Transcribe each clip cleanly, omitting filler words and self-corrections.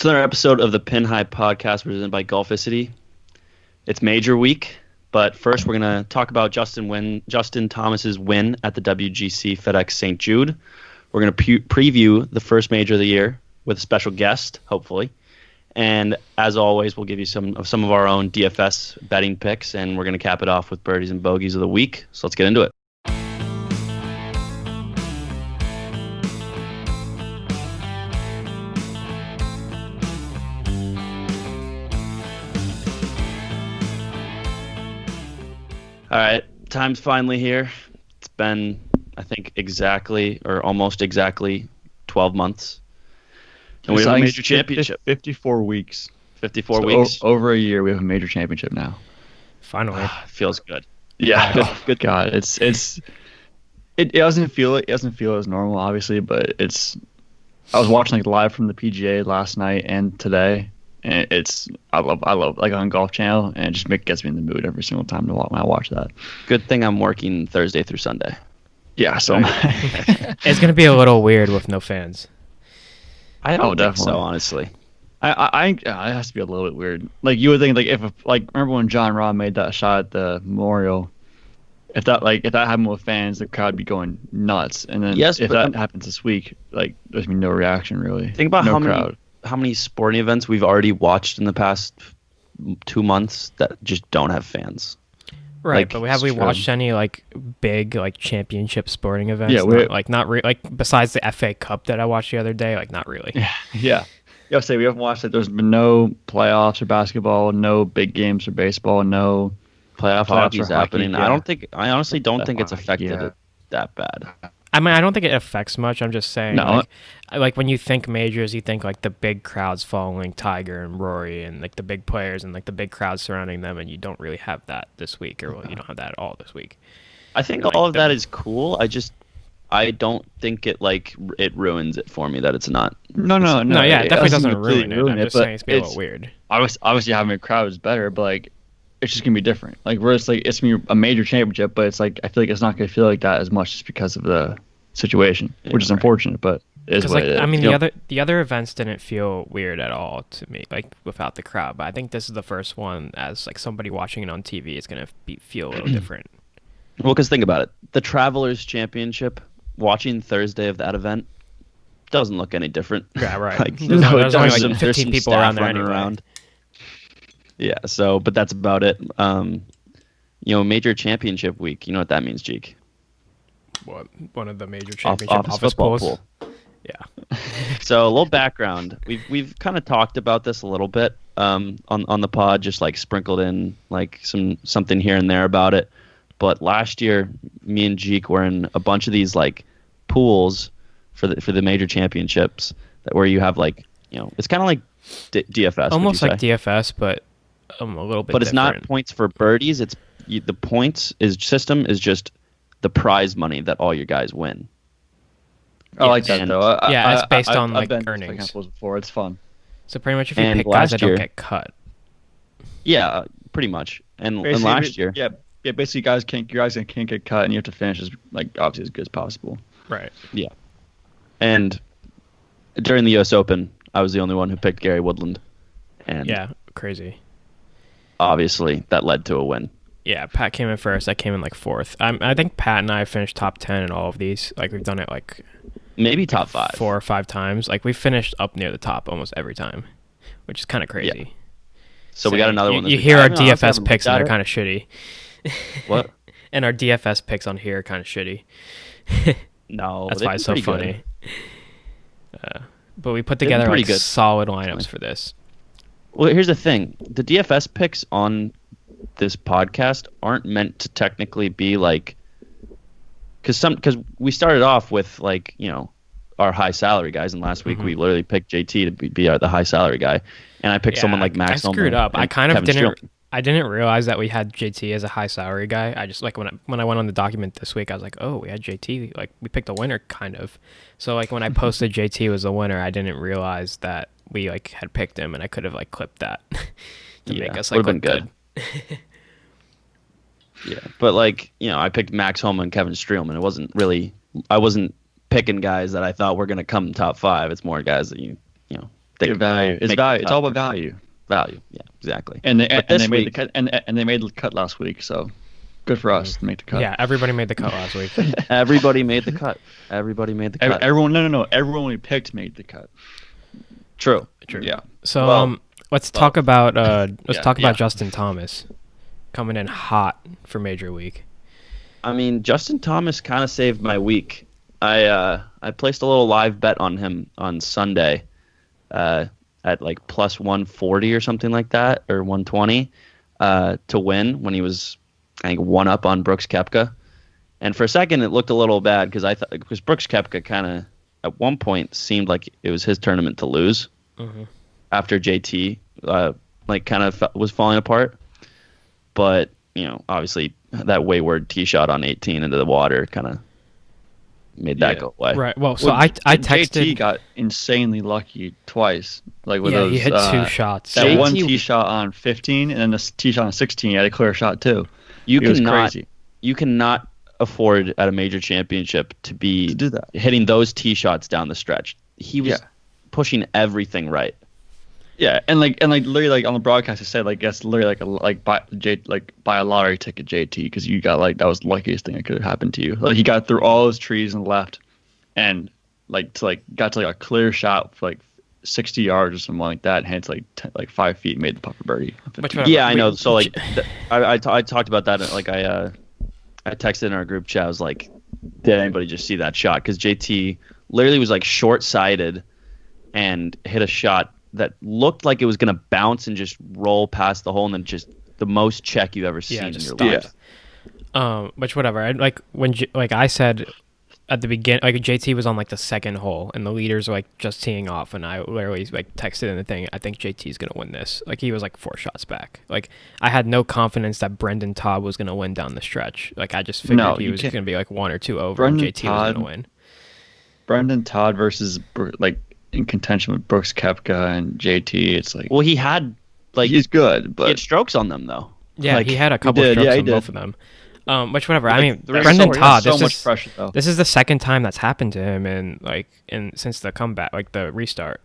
It's another episode of the Pin High Podcast presented by Golficity. It's major week, but first we're going to talk about Justin Thomas's win at the WGC FedEx St. Jude. We're going to preview the first major of the year with a special guest, hopefully. And as always, we'll give you some of our own DFS betting picks, and we're going to cap it off with birdies and bogeys of the week. So let's get into it. All right, time's finally here. It's been, I think, exactly or almost exactly 12 months. And we have a major championship. 54 weeks. 54 weeks. Over a year, we have a major championship now. Finally. Feels good. Yeah. Good. God, it doesn't feel as normal, obviously, but I was watching live from the PGA last night and today. And I love on Golf Channel, and it just gets me in the mood every single time when I watch that. Good thing I'm working Thursday through Sunday. Yeah, so it's gonna be a little weird with no fans. I don't think so, honestly. It has to be a little bit weird. You would think remember when John Rahm made that shot at the Memorial? If that happened with fans, the crowd would be going nuts. And then if that happens this week, there's been no reaction really. Think about how many sporting events we've already watched in the past 2 months that just don't have fans. Right, but have we watched any big championship sporting events? Yeah, not besides the FA Cup that I watched the other day, not really. Yeah. I say we haven't watched it. There's been no playoffs for basketball, no big games for baseball, no playoff hockey's happening. Yeah. I honestly don't think it's affected it that bad. I mean, I don't think it affects much. I'm just saying, no. When you think majors, you think the big crowds following Tiger and Rory and the big players and the big crowds surrounding them, and you don't really have that this week, you don't have that at all this week. I think all of that is cool. I don't think it it ruins it for me that it's not. No. Yeah, it definitely doesn't ruin it. I'm just saying it's a little weird. Obviously, having a crowd is better, but it's just gonna be different. Where it's it's gonna be a major championship, but it's I feel it's not gonna feel like that as much just because of the situation, which is unfortunate, but it is what it is. I mean, the other events didn't feel weird at all to me, without the crowd. But I think this is the first one as somebody watching it on TV is gonna feel a little different. Well, because think about it, the Travelers Championship, watching Thursday of that event doesn't look any different. Yeah, right. There's only 15 people around there anyway. Around. Yeah, but that's about it. Major championship week. You know what that means, Jeek? What? One of the major championship office football pools? Pool. Yeah. So a little background. We've kind of talked about this a little bit on the pod, just sprinkled in something here and there about it. But last year, me and Jeek were in a bunch of these pools for the major championships where you have it's kind of like DFS. Almost like DFS, but a little bit. But it's different. not points for birdies. It's the points system is just the prize money that all your guys win. I like that though. It's based on I've been earnings. Before. It's fun. So pretty much if you pick guys that don't get cut. Yeah, pretty much. And last year. Yeah, basically your guys can't get cut, and you have to finish obviously as good as possible. Right. Yeah. And during the U.S. Open, I was the only one who picked Gary Woodland. And yeah, crazy. Obviously, that led to a win. Yeah, Pat came in first. I came in fourth. I think Pat and I finished top 10 in all of these. We've done it maybe top 5. 4 or 5 times. We finished up near the top almost every time, which is kind of crazy. Yeah. So we got another one. You hear our DFS picks and they're kind of shitty. What? And our DFS picks on here are kind of shitty. No, that's why it's so funny. But we put together solid lineups for this. Well, here's the thing: the DFS picks on this podcast aren't meant to technically be because we started off with our high salary guys, and last week we literally picked JT to be the high salary guy, and I picked someone like Max. I screwed up. I kind of Kevin didn't. I didn't realize that we had JT as a high salary guy. I just when I went on the document this week, I was like, oh, we had JT. We picked a winner, kind of. So when I posted JT was the winner, I didn't realize that we had picked him, and I could have clipped that to make us look good. Yeah, but I picked Max Homa and Kevin Streelman. It wasn't really. I wasn't picking guys that I thought were going to come top 5. It's more guys that you value. It's value. It's all about value. Value. Yeah, exactly. And they made the cut. And they made the cut last week. So good for us to make the cut. Yeah, everybody made the cut last week. Everybody made the cut. Everybody made the cut. Everyone. No. Everyone we picked made the cut. True. Yeah. So let's talk about Justin Thomas coming in hot for Major Week. I mean, Justin Thomas kind of saved my week. I placed a little live bet on him on Sunday at like plus 140 or something like that, or 120 to win when he was, I think, one up on Brooks Koepka. And for a second, it looked a little bad because Brooks Koepka kind of at one point seemed like it was his tournament to lose after JT was falling apart. But obviously that wayward tee shot on 18 into the water kind of made that go away. Right. Well, so I texted. JT got insanely lucky twice. Like with those, he hit two shots. That one tee shot on 15 and then the tee shot on 16, he had a clear shot too. You cannot afford at a major championship to do that. Hitting those tee shots down the stretch. He was pushing everything right. Yeah, and literally on the broadcast it said that's literally buy a lottery ticket, JT, because you got that was the luckiest thing that could have happened to you. Like he got through all those trees and left, and got to a clear shot for 60 yards or something like that, and had to 5 feet, made the putt for birdie. Yeah, I know. So I talked about that. I texted in our group chat. I was like, did anybody just see that shot? Because JT literally was short-sighted and hit a shot that looked like it was going to bounce and just roll past the hole, and then just the most check you've ever seen in your life. But whatever. I said at the beginning, JT was on the second hole, and the leaders were just teeing off, and I literally texted in the thing, I think JT's going to win this. He was 4 shots back. I had no confidence that Brendan Todd was going to win down the stretch. I just figured he was going to be 1 or 2 over, and JT was going to win. Brendan Todd versus in contention with Brooks Koepka and JT, it's well, he had he's good, but he had strokes on them though. Yeah, he had a couple of strokes on both of them. Which whatever. I mean, Brendan Todd. This is the second time that's happened to him, since the comeback, the restart.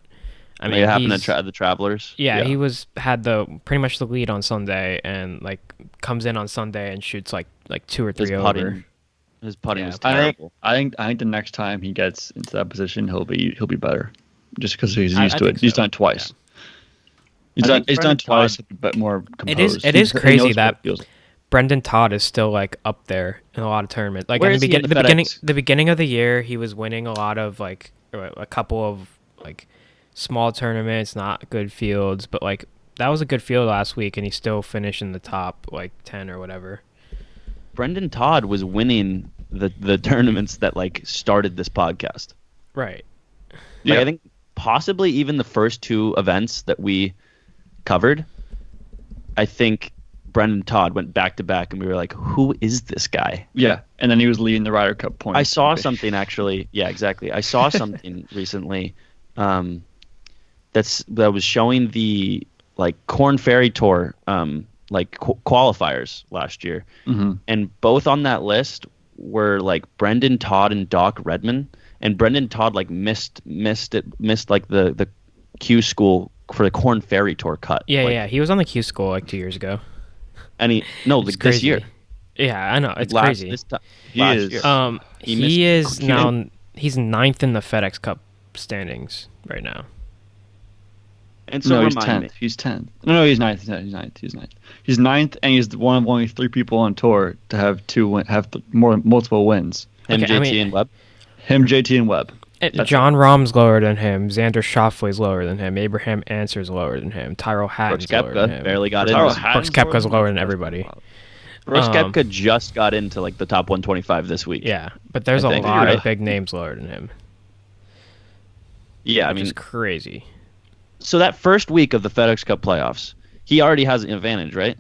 I mean, it happened at the Travelers. Yeah, he had pretty much the lead on Sunday, and comes in on Sunday and shoots 2 or 3 over. His putting was terrible. I think the next time he gets into that position, he'll be better. Just because he's used to it. So. He's done it twice. Yeah. He's done twice, but more composed. It is crazy that Brendan Todd is still up there in a lot of tournaments. The beginning of the year, he was winning a lot of a couple of small tournaments, not good fields, but that was a good field last week, and he still finished in the top 10 or whatever. Brendan Todd was winning the tournaments that started this podcast. Right. I think possibly even the first 2 events that we covered, I think Brendan Todd went back to back, and we were like, who is this guy? Yeah, and then he was leading the Ryder Cup points. I saw something actually. Yeah, exactly. I saw something recently that was showing the Korn Ferry Tour qualifiers last year, and both on that list were Brendan Todd and Doc Redman. And Brendan Todd missed the Q school for the Korn Ferry Tour cut. Yeah, he was on the Q school 2 years ago. And this year. Yeah, I know, it's crazy. Last year. He's 9th in the FedEx Cup standings right now. And so he's 10th. He's 10th. No, he's 9th. He's 9th, and he's one of only 3 people on tour to have multiple wins. Him, JT, and Webb. Him, JT, and Webb. John Rahm's lower than him. Xander Schauffele's lower than him. Abraham Answer's lower than him. Tyrell Hatton's lower than him. Barely got in. Brooks Koepka's lower than everybody. Brooks Koepka just got into the top 125 this week. Yeah, but there's a lot of big names lower than him. Yeah, it's crazy. So that first week of the FedEx Cup playoffs, he already has an advantage, right?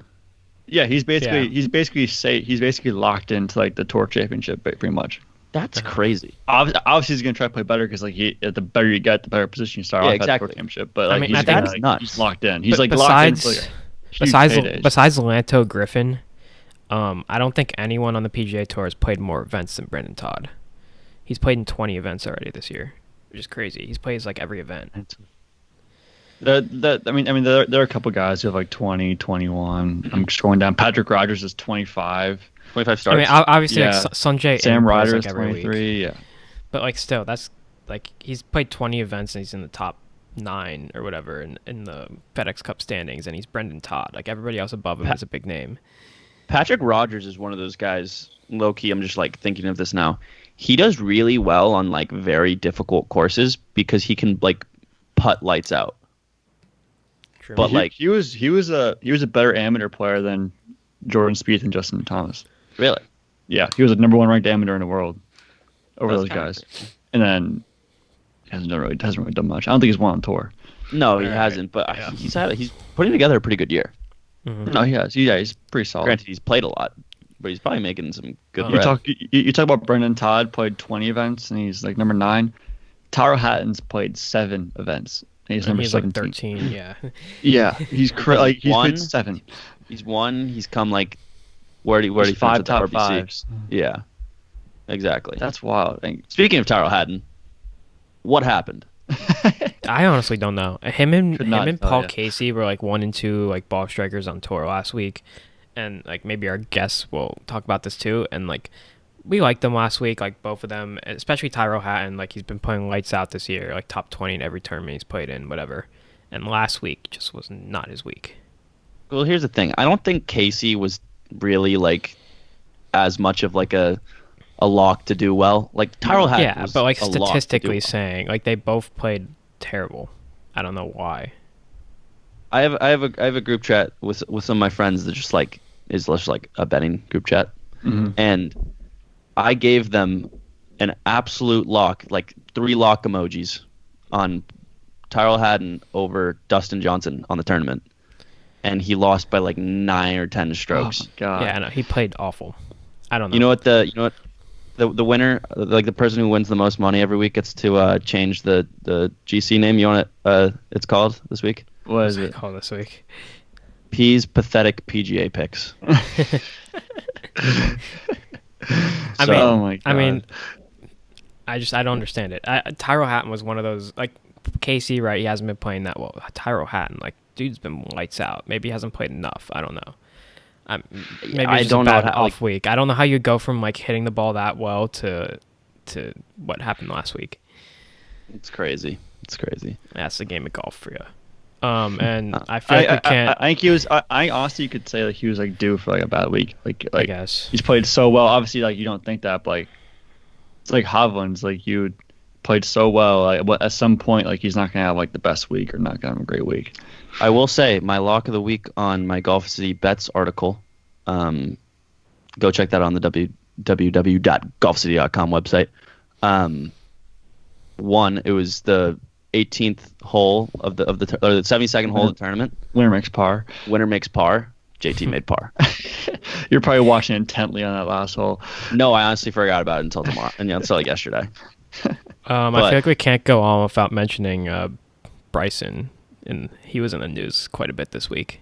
Yeah, he's basically locked into the Tour Championship pretty much. That's crazy. Obviously, he's gonna try to play better because the better you get, the better position you start off at the Tour Championship. But that's nuts. He's locked in. He's locked in. Besides Lanto Griffin, I don't think anyone on the PGA Tour has played more events than Brendan Todd. He's played in 20 events already this year, which is crazy. He's played every event. There are a couple guys who have like 20, 21. I'm scrolling down. Patrick Rogers is 25. 25 starts. I mean, obviously, Yeah. like Sanjay Sam plays, Ryder like, is every 23. week. Yeah. But like still, that's like he's played 20 events and he's in the top 9 or whatever in the FedEx Cup standings, and he's Brendan Todd. Like everybody else above him is a big name. Patrick Rogers is one of those guys. Low key, I'm just like thinking of this now. He does really well on like very difficult courses because he can like putt lights out. True. But like he was a better amateur player than Jordan Spieth and Justin Thomas. really, Yeah, he was the number 1 ranked amateur in the world over That's those kinda guys. crazy. And then hasn't really done much. I don't think he's won on tour. No, he Right. hasn't. But Yeah. he's putting together a pretty good year. Mhm. No, he has. He's pretty solid. Granted, he's played a lot, but he's probably making some good Oh. bread. You talk about Brendan Todd played 20 events and he's like number 9. Taro Hatton's played 7 events and he's And number he's like 17. 13. Yeah. Yeah, he's he's One. played 7. He's won. He's come like where do he He's 5 finish at the top RBC? 5s. Yeah, exactly. That's wild. Speaking of Tyrell Hatton, what happened? I honestly don't know. Him and Could not tell Paul ya. Casey were like 1 and 2 like ball strikers on tour last week, and like maybe our guests will talk about this too. And like we liked them last week, like both of them, especially Tyrell Hatton. Like he's been playing lights out this year, like top 20 in every tournament he's played in, whatever. And last week just was not his week. Well, here's the thing. I don't think Casey was really like as much of like a lock to do well. Like Tyrell Hatton Yeah, was but like a lock to do statistically well. saying, like they both played terrible. I don't know why. I have a group chat with some of my friends that just like is just like a betting group chat, and I gave them an absolute lock, like 3 lock emojis on Tyrell Hatton over Dustin Johnson on the tournament, and he lost by like 9 or 10 strokes. Oh my God. Yeah, I know he played awful. I don't know. You know what the winner, like the person who wins the most money every week, gets to change the GC name. You want it? It's called this week. What is What's it? called this week? P's pathetic PGA picks. I So- mean, Oh my I mean, God. I don't understand it. Tyrell Hatton was one of those, like Casey, right? He hasn't been playing that well. Tyrell Hatton, like dude's been lights out. Maybe he hasn't played enough. I don't know. Maybe I it's just don't a know bad how, off week. I don't know how you go from like hitting the ball that well to what happened last week. It's crazy. It's crazy. That's the game of golf for you. And I feel like we can't. I think he was. I honestly could say that he was like due for like a bad week. I guess. He's played so well. Obviously, like you don't think that, but like it's like Hovland's. Like you played so well. Like, but at some point, like he's not gonna have like the best week or not gonna have a great week. I will say my lock of the week on my Golf City Bets article. Go check that out on the www.golfcity.com website. It was the 18th hole of the 72nd hole of the tournament. Winner makes par. Winner makes par. JT made par. You're probably watching intently on that last hole. No, I honestly forgot about it until tomorrow, and until like yesterday. I feel like we can't go on without mentioning Bryson, and he was in the news quite a bit this week.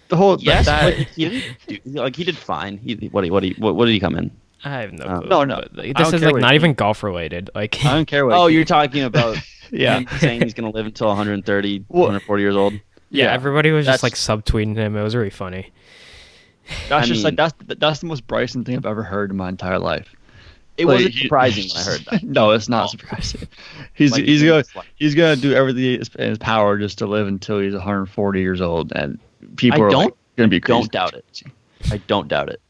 The whole Yes, that, but he did fine. What did he come in? I have no clue. No, no. but, like, I this don't is care like what not he- even golf related. Like, I don't care what. Oh, you're talking about yeah. him saying he's going to live until 130, Well- 140 years old. yeah, everybody was just like that's- subtweeting him. It was really funny. That's I just mean- like that's the most Bryson thing I've ever heard in my entire life. It Like, wasn't surprising when I heard that. No, it's not surprising. He's Like, he's it's gonna like- he's gonna do everything in his power just to live until he's 140 years old, and people I are don't- like, gonna be crazy. Don't doubt it. I don't doubt it.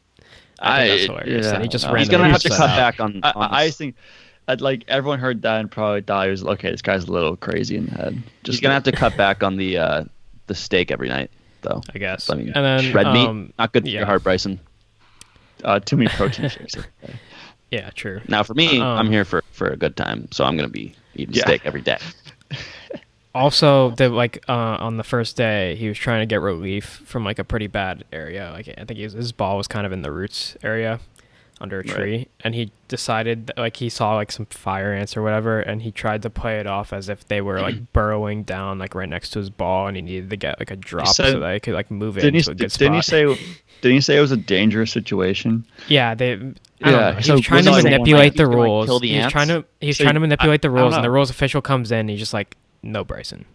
I think that's hilarious. yeah, and he just no. ran. He's going to have to that cut out. back on. I this. think like everyone heard that and probably thought he was okay. This guy's a little crazy in the head. He's going to have to cut back on the steak every night, though. I guess. I mean, and then red meat, not good for yeah. your heart, Bryson. too many protein shakes. Yeah, true. Now, for me, Um, I'm here for a good time, so I'm going to be eating Yeah. steak every day. Also, on the first day, he was trying to get relief from like a pretty bad area. Like I think his ball was kind of in the roots area, under a tree, and he decided that, like he saw like some fire ants or whatever, and he tried to play it off as if they were like burrowing down like right next to his ball, and he needed to get like a drop said- so that he could like move it Didn't into a good spot. Didn't he say it was a dangerous situation? Yeah, I don't Yeah, know. He so was trying was to it like manipulate the he's gonna, like, rules. kill the He was ants? trying to So manipulate the I don't rules, and the know. rules official comes in. And he's just like, no, Bryson.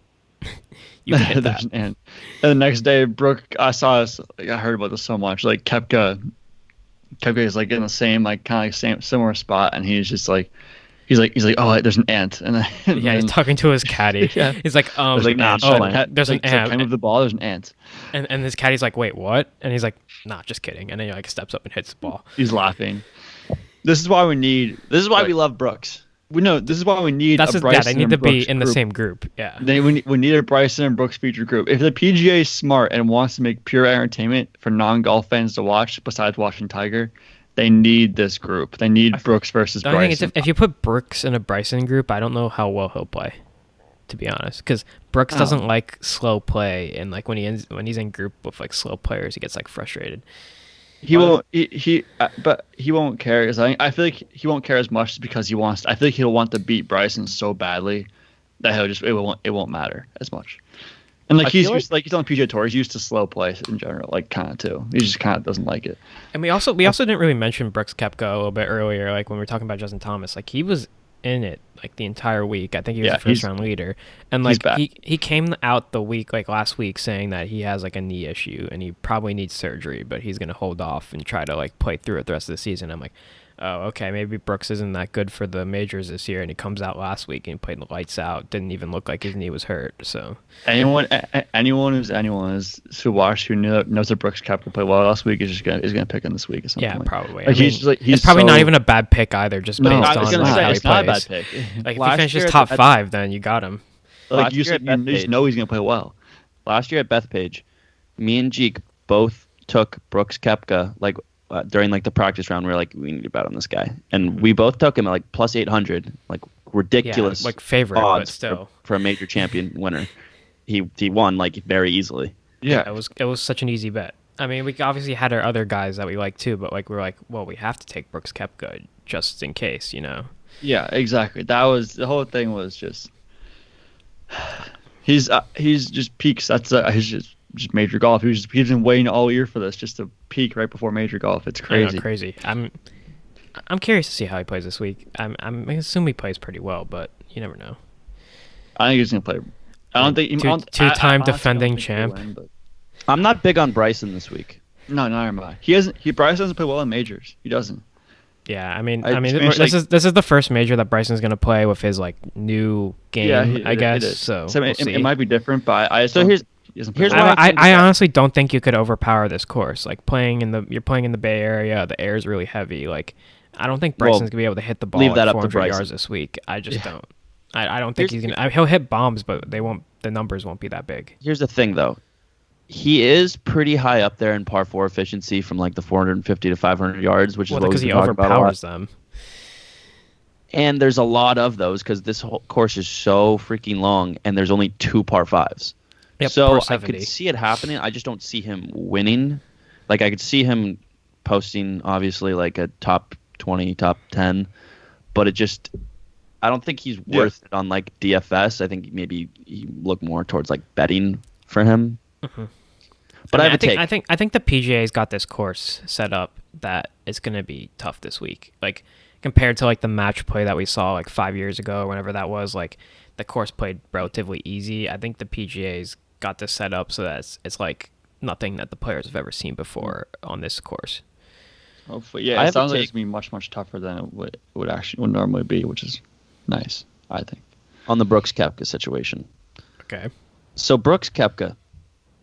You can hit that. And the next day, Brooke, I heard about this so much. Like Koepka is like in the same, like kind of same similar spot, and he's just like, he's like, oh, there's an ant, and then, Yeah, he's talking to his caddy. Yeah. He's like, there's like, nah, there's an ant. Kind of the ball, there's an ant. And his caddy's like, wait, what? And he's like, nah, just kidding. And then he like steps up and hits the ball. He's laughing. This is why we love Brooks. This is why we need a Bryson. Yeah, they need to be Brooks in the group. same group. Yeah. We need a Bryson and Brooks feature group. If the PGA is smart and wants to make pure entertainment for non-golf fans to watch, besides watching Tiger, they need this group. They need Brooks versus The only Bryson. thing is if you put Brooks in a Bryson group, I don't know how well he'll play, to be honest. Because Brooks doesn't like slow play, and like when he's in group with like slow players, he gets like frustrated. He won't. But he won't care. I feel like he won't care as much because he wants. I feel like he'll want to beat Bryson so badly that it won't matter as much. And like he's on the PGA Tour. He's used to slow play in general, like kind of too. He just kind of doesn't like it. And we also didn't really mention Brooks Koepka a little bit earlier, like when we were talking about Justin Thomas. Like he was in it like the entire week. I think he was the first round leader, and like he came out the week like last week saying that he has like a knee issue and he probably needs surgery, but he's gonna hold off and try to like play through it the rest of the season. I'm like, oh, okay, maybe Brooks isn't that good for the majors this year. And he comes out last week and he played the lights out. Didn't even look like his knee was hurt. So anyone who watched who knows that Brooks Koepka played well last week is gonna pick him this week at some point. Probably. Like, he's probably not even a bad pick either. Just based on how he plays. It's not a bad pick. Like if he finishes top 5, then you got him. Like you just know he's gonna play well. Last year at Bethpage, me and Jeek both took Brooks Koepka like during like the practice round. We were like, we need to bet on this guy, and we both took him at like plus 800, like ridiculous, like favorite odds but still for a major champion winner. He won like very easily. Yeah, it was such an easy bet. I mean, we obviously had our other guys that we like too, but like we were like, well, we have to take Brooks Koepka just in case, you know. Yeah, exactly. That was the whole thing. Was just he's just peaks. That's he's just major golf. He's been waiting all year for this, just to peak right before major golf. It's crazy. Crazy. I'm curious to see how he plays this week. I assume he plays pretty well, but you never know. I think he's gonna play. I don't think two-time defending champ. I'm not big on Bryson this week. No, neither am I. Bryson doesn't play well in majors. He doesn't. Yeah, I mean, this is the first major that Bryson's gonna play with his like new game. I guess so. It might be different, but I honestly don't think you could overpower this course. Like you're playing in the Bay Area. The air is really heavy. Like I don't think Bryson's gonna be able to hit the ball at 400 yards this week. I just don't. I don't think he's gonna. He'll hit bombs, but they won't. The numbers won't be that big. Here's the thing, though. He is pretty high up there in par 4 efficiency from like the 450 to 500 yards, which is what because he overpowers them. And there's a lot of those because this whole course is so freaking long, and there's only 2 par 5s. Yep, so I could see it happening. I just don't see him winning. Like I could see him posting, obviously, like a top 20, top 10, but I don't think he's worth it on like DFS. I think maybe you look more towards like betting for him. Mm-hmm. But I think the PGA's got this course set up that it's going to be tough this week. Like compared to like the match play that we saw like 5 years ago or whenever that was, like the course played relatively easy. I think the PGA's got this set up so that it's like nothing that the players have ever seen before on this course. Hopefully, yeah. It sounds like it's gonna be much tougher than it would normally be, which is nice, I think. On the Brooks Koepka situation. Okay. So Brooks Koepka,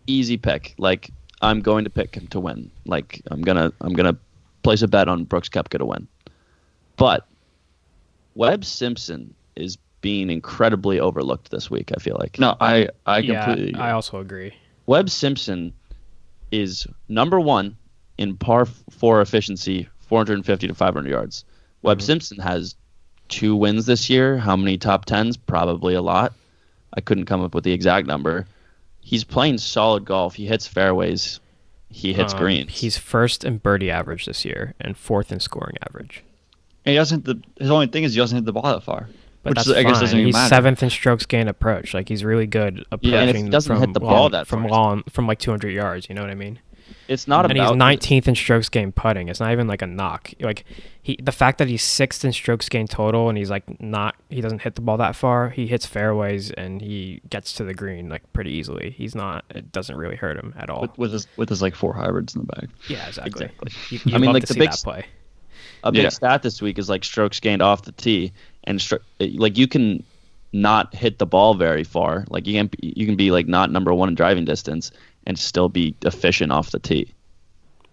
easy pick. Like I'm going to pick him to win. Like I'm gonna place a bet on Brooks Koepka to win. But Webb Simpson is being incredibly overlooked this week, I feel like. No, I completely agree. I also agree. Webb Simpson is number 1 in par 4 efficiency, 450 to 500 yards. Webb Simpson has 2 wins this year. How many top 10s? Probably a lot. I couldn't come up with the exact number. He's playing solid golf. He hits fairways. He hits greens. He's first in birdie average this year and 4th in scoring average. And his only thing is he doesn't hit the ball that far. But that's I guess doesn't even matter. He's 7th in strokes gained approach. Like he's really good approaching. And if he doesn't hit the ball that from like 200 yards. You know what I mean? It's not and about. he's 19th in strokes gained putting. It's not even like a knock. Like the fact that he's 6th in strokes gained total, and he's like he doesn't hit the ball that far. He hits fairways and he gets to the green like pretty easily. It doesn't really hurt him at all. With his like 4 hybrids in the bag. Yeah, exactly. You I mean, love like to the see big that play. A big stat this week is like strokes gained off the tee, and like you can not hit the ball very far. Like you can be like not number 1 in driving distance and still be efficient off the tee.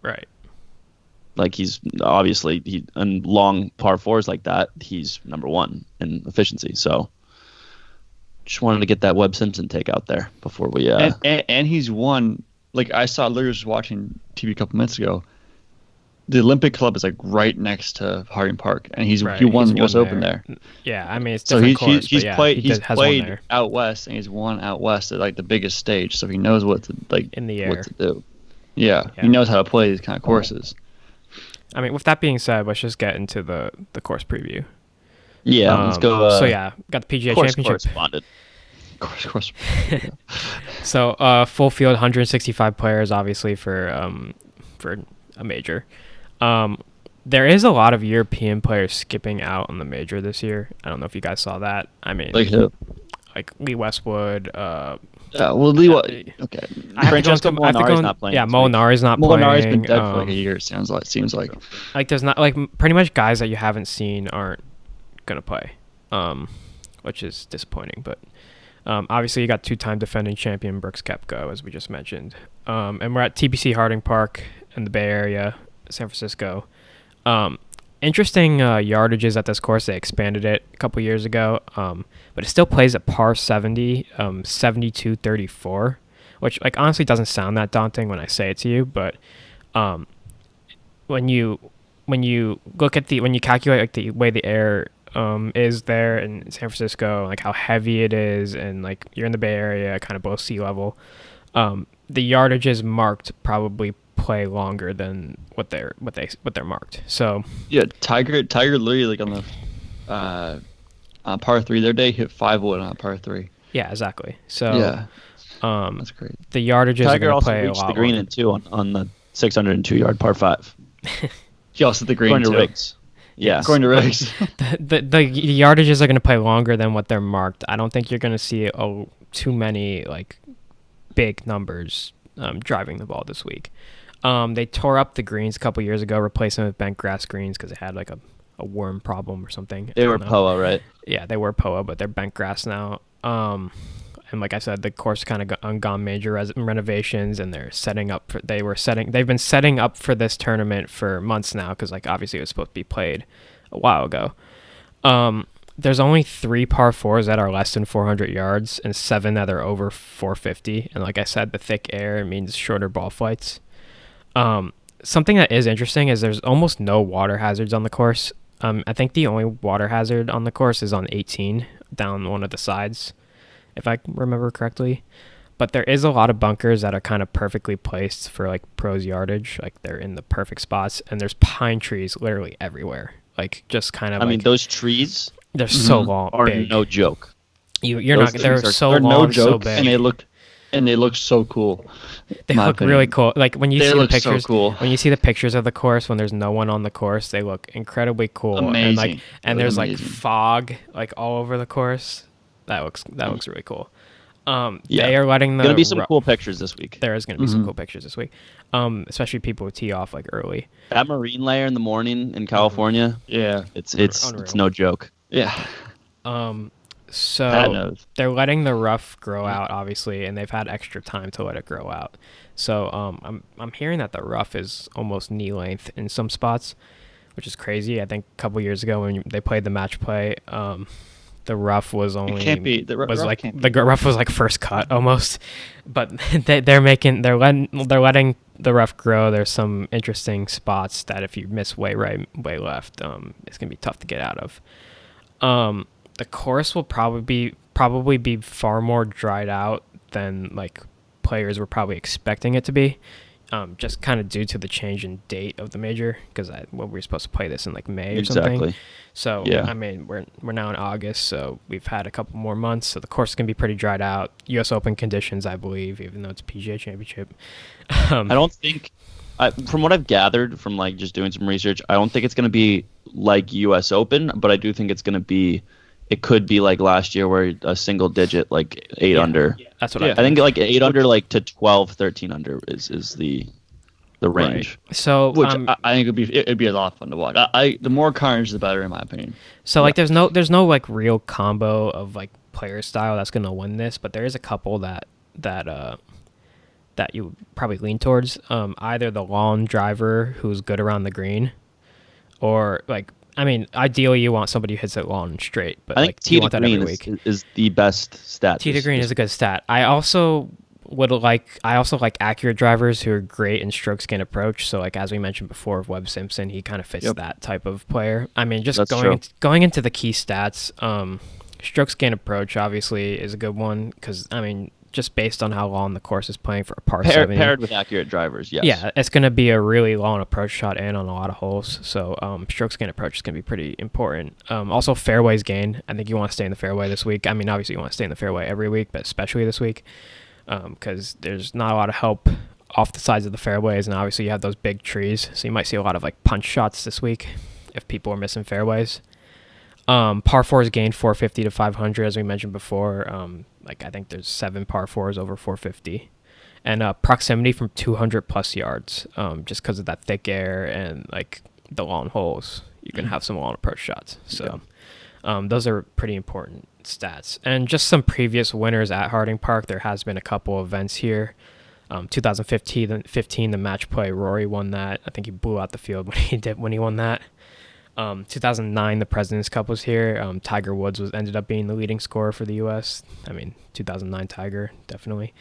Right. Like he's obviously in long par 4s like that, he's number 1 in efficiency. So just wanted to get that Webb Simpson take out there before we. And he's won. Like I literally was watching TV a couple minutes ago. The Olympic Club is like right next to Harding Park, and he won the US Open there. Yeah, I mean it's different course, he's played there. out west, and he's won out west at like the biggest stage, so he knows what to in the air. what to do. Yeah, he knows how to play these kind of courses. I mean, with that being said, let's just get into the course preview. Yeah, let's go. So yeah, got the PGA Championship. Correspondent. Course. So full field, 165 players, obviously for a major. There is a lot of European players skipping out on the major this year. I don't know if you guys saw that. I mean, like who? Like Lee Westwood. Okay. Francesco Molinari's not playing. Yeah, Molinari's not playing. Molinari's been dead for like a year. Seems like. Like there's not like pretty much guys that you haven't seen aren't gonna play, which is disappointing. But obviously you got 2-time defending champion Brooks Koepka, as we just mentioned, and we're at Tpc Harding Park in the Bay Area, San Francisco. Interesting yardages at this course. They expanded it a couple years ago, but it still plays at par 70, 72-34, which like honestly doesn't sound that daunting when I say it to you, but when you look at when you calculate like the way the air is there in San Francisco, like how heavy it is, and like you're in the Bay Area, kind of below sea level, the yardages marked probably play longer than what they're marked. So yeah, Tiger literally like on par 3 their day hit 5 wood on par 3. Yeah, exactly. So yeah, that's great. The yardages Tiger are also play reached a lot the green longer. in 2 on the 602-yard par 5. He also hit the green Going to too. Riggs. Yeah, Going to Riggs. The yardages are going to play longer than what they're marked. I don't think you're going to see too many like big numbers driving the ball this week. They tore up the greens a couple years ago, replaced them with bent grass greens because they had like a worm problem or something. They were POA, right? Yeah, they were POA, but they're bent grass now. And like I said, the course kind of undergone major renovations, and they're setting up for. They've been setting up for this tournament for months now because like obviously it was supposed to be played a while ago. There's only 3 par 4s that are less than 400 yards and 7 that are over 450. And like I said, the thick air means shorter ball flights. Something that is interesting is there's almost no water hazards on the course. I think the only water hazard on the course is on 18 down one of the sides, if I remember correctly. But there is a lot of bunkers that are kind of perfectly placed for like pros yardage. Like they're in the perfect spots, and there's pine trees literally everywhere. Like just kind of. I mean, those trees they're so long, are big. No joke. You're not. They're so long, no joke, so big, and they look so cool. They look really cool. Like when you see the pictures, so cool. When you see the pictures of the course when there's no one on the course, they look incredibly cool. Amazing. And there's like fog like all over the course. That looks really cool. They are letting the gonna be some cool pictures this week. There is gonna be some cool pictures this week. Especially people who tee off like early. That marine layer in the morning in California. Yeah, it's no joke. Yeah. So they're letting the rough grow out, obviously, and they've had extra time to let it grow out. So I'm hearing that the rough is almost knee length in some spots, which is crazy. I think a couple years ago when they played the match play, the rough was only the rough was like first cut almost. But they're letting the rough grow. There's some interesting spots that if you miss way right, way left, it's gonna be tough to get out of. The course will probably be far more dried out than like players were probably expecting it to be. just kind of due to the change in date of the major, because we were supposed to play this in like May or something. So yeah. I mean, we're now in August, so we've had a couple more months, so the course is gonna be pretty dried out. U.S. Open conditions, I believe, even though it's PGA Championship. I don't think, from what I've gathered from like just doing some research, I don't think it's gonna be like U.S. Open, but I do think it's gonna be. It could be like last year where a single digit, like 8 under. Yeah, that's what I think like 8 under, like to 12, 13 under is the range. Right. So which I think it'd be a lot of fun to watch. The more carnage, the better, in my opinion. So like there's no like real combo of like player style that's gonna win this, but there is a couple that you probably lean towards. Either the long driver who's good around the green, or like. I mean, ideally you want somebody who hits it long and straight, but I think like, you want that every green week. Is the best stat. Tee to green is a good stat. I also like accurate drivers who are great in stroke gain approach. So like as we mentioned before, Webb Simpson, he kind of fits that type of player. I mean, just going into the key stats, stroke gain approach obviously is a good one because I mean. Just based on how long the course is playing for a par 70. Paired with accurate drivers, yes. Yeah, it's going to be a really long approach shot in on a lot of holes. So strokes gain approach is going to be pretty important. Also, fairways gain. I think you want to stay in the fairway this week. I mean, obviously you want to stay in the fairway every week, but especially this week because there's not a lot of help off the sides of the fairways. And obviously you have those big trees. So you might see a lot of like punch shots this week if people are missing fairways. Par 4s gained 450 to 500, as we mentioned before. Like I think there's 7 par 4s over 450, and proximity from 200 plus yards. Just because of that thick air and like the long holes, you can have some long approach shots. So those are pretty important stats. And just some previous winners at Harding Park. There has been a couple events here. 2015, the match play, Rory won that. I think he blew out the field when he won that. 2009, the President's Cup was here. Tiger Woods ended up being the leading scorer for the U.S. I mean, 2009 Tiger, definitely.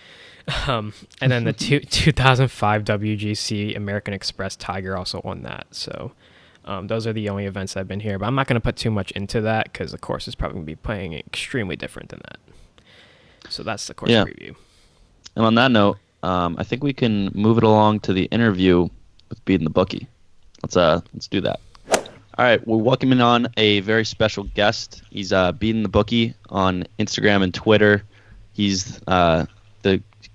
And then the 2005 WGC American Express, Tiger also won that. So those are the only events that have been here. But I'm not going to put too much into that because the course is probably going to be playing extremely different than that. So that's the course preview. And on that note, I think we can move it along to the interview with BeatinTheBookie. Let's do that. All right, we're welcoming on a very special guest. He's BeatinTheBookie on Instagram and Twitter. He's the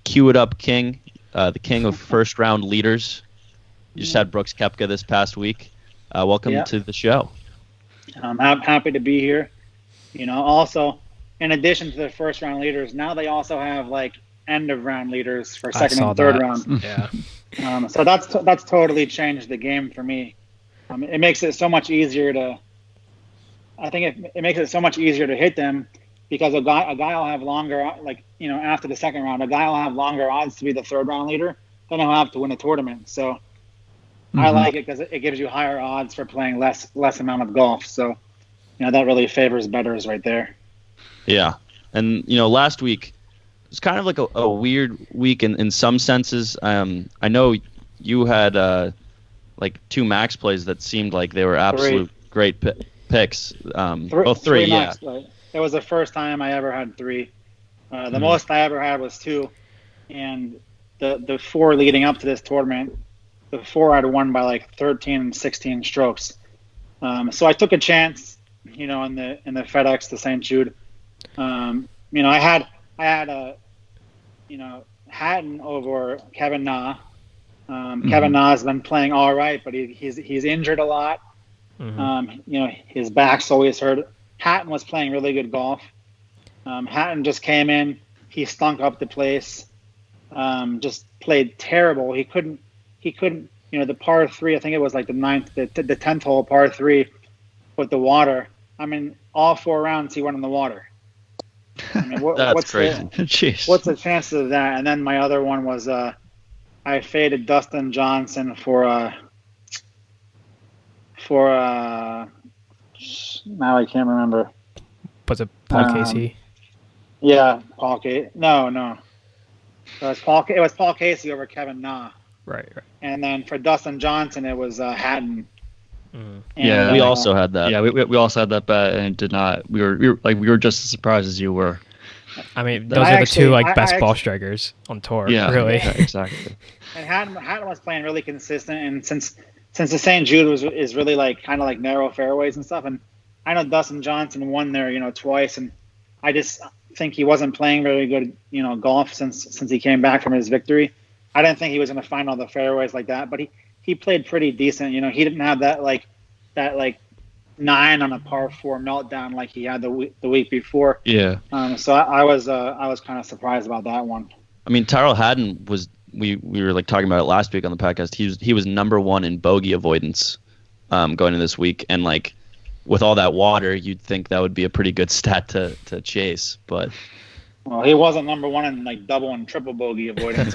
Cue It Up King, the king of first-round leaders. You just had Brooks Koepka this past week. Welcome to the show. I'm happy to be here. You know, also, in addition to the first-round leaders, now they also have, like, end-of-round leaders for second and third round. Yeah. So that's totally changed the game for me. It makes it so much easier to. I think it makes it so much easier to hit them because a guy will have longer, like after the second round, a guy will have longer odds to be the third round leader than he'll have to win a tournament. So I like it because it gives you higher odds for playing less amount of golf. So that really favors bettors right there. Yeah, and last week was kind of like a weird week in some senses. I know you had. Like 2 max plays that seemed like they were absolute great picks. Three, max play. It was the first time I ever had 3. The most I ever had was 2. And the 4 leading up to this tournament, the 4 I'd won by like 13 and 16 strokes. So I took a chance, in the FedEx to St. Jude. I had Hatton over Kevin Na. Kevin Na's been playing all right, but he's injured a lot. His back's always hurt. Hatton was playing really good golf. Hatton just came in. He stunk up the place. Just played terrible. He couldn't. The par 3. I think it was like the 10th hole par 3 with the water. I mean, all 4 rounds he went in the water. I mean, what's crazy. What's the chances of that? And then my other one was. I faded Dustin Johnson for now I can't remember. Was it Paul Casey? Yeah, Paul Casey. No. It was Paul Casey over Kevin Na. Right. And then for Dustin Johnson, it was Hatton. Yeah, we also had that. Yeah, we also had that bet, and it did not. We were just as surprised as you were. I mean, those are the two best ball strikers on tour. Yeah, really. Yeah, exactly. And Hatton was playing really consistent, and since the St. Jude is really kind of narrow fairways and stuff, and I know Dustin Johnson won there, twice, and I just think he wasn't playing very good, golf since he came back from his victory. I didn't think he was going to find all the fairways like that, but he played pretty decent. He didn't have that 9 on a par 4 meltdown like he had the week before. Yeah. So I was kind of surprised about that one. I mean, Tyrell Hatton was we were talking about it last week on the podcast. He was number 1 in bogey avoidance going into this week, and with all that water, you'd think that would be a pretty good stat to chase, but. Well, he wasn't number 1 in double and triple bogey avoidance.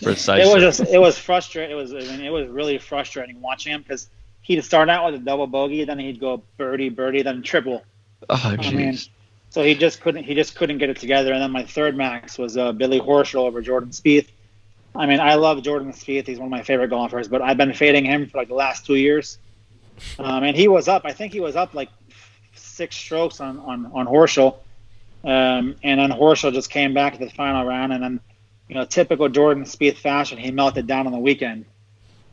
Precisely. It was frustrating. It was really frustrating watching him because he'd start out with a double bogey, then he'd go birdie, then triple. Oh, jeez. So he just couldn't get it together. And then my third max was Billy Horschel over Jordan Spieth. I mean, I love Jordan Spieth. He's one of my favorite golfers, but I've been fading him for the last 2 years. And he was up. I think he was up 6 strokes on Horschel. And then Horschel just came back to the final round, and then, typical Jordan Spieth fashion, he melted down on the weekend.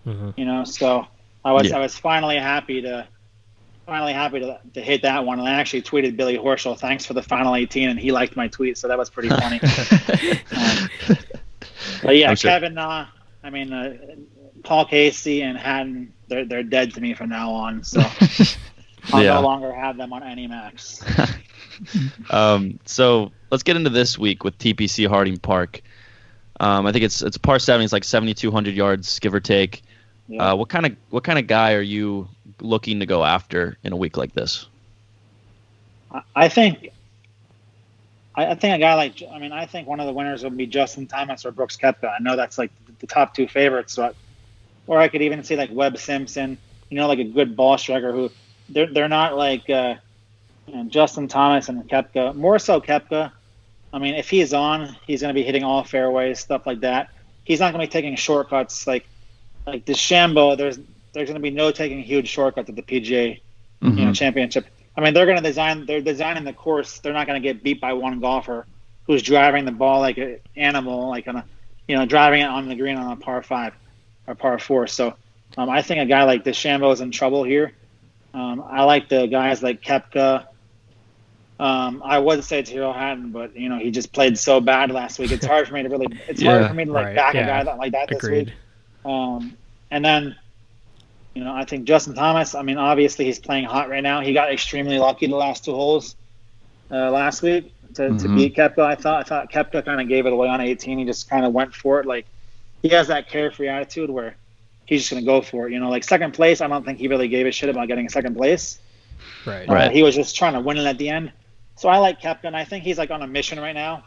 Mm-hmm. So I was finally happy to hit that one. And I actually tweeted Billy Horschel, "Thanks for the final 18," and he liked my tweet, so that was pretty funny. But yeah, sure. Kevin Na, Paul Casey and Hatton, they're dead to me from now on. So I'll no longer have them on any max. So let's get into this week with TPC Harding Park. I think it's par 70. It's 7,200 yards, give or take. Yeah. What kind of guy are you looking to go after in a week like this? I think a guy I think one of the winners would be Justin Thomas or Brooks Koepka. I know that's the top 2 favorites, or I could even see Webb Simpson. A good ball striker who they're not Justin Thomas and Koepka, more so Koepka. If he's on, he's going to be hitting all fairways, stuff like that. He's not going to be taking shortcuts like DeChambeau. There's going to be no taking huge shortcuts at the PGA Championship. They're designing the course. They're not going to get beat by one golfer who's driving the ball like an animal, driving it on the green on a par 5 or par 4. So I think a guy like DeChambeau is in trouble here. I like the guys like Koepka. I would say Tyrrell Hatton, but he just played so bad last week. It's hard for me to back a guy like that this week. And then I think Justin Thomas. Obviously he's playing hot right now. He got extremely lucky the last 2 holes last week to beat Koepka. I thought Koepka kind of gave it away on 18. He just kind of went for it. He has that carefree attitude where he's just going to go for it. Second place, I don't think he really gave a shit about getting second place. Right. He was just trying to win it at the end. So I like Koepka, and I think he's on a mission right now.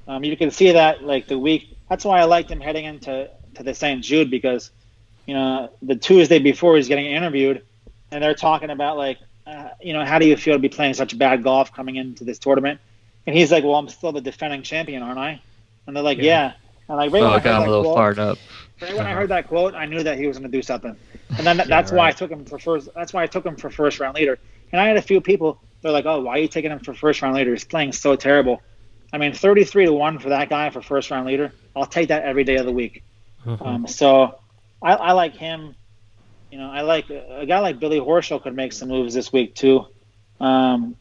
You can see that the week. That's why I liked him heading into the St. Jude because, the Tuesday before he's getting interviewed, and they're talking about how do you feel to be playing such bad golf coming into this tournament? And he's like, well, I'm still the defending champion, aren't I? And they're like, yeah. And I got him a little fired up. Right when I heard that quote, I knew that he was going to do something. And then that's why I took him for first. That's why I took him for first round leader. And I had a few people. They're like, "Oh, why are you taking him for first round leader? He's playing so terrible." 33-1 for that guy for first round leader. I'll take that every day of the week. Mm-hmm. So I like him. I like a guy like Billy Horschel could make some moves this week too. Paul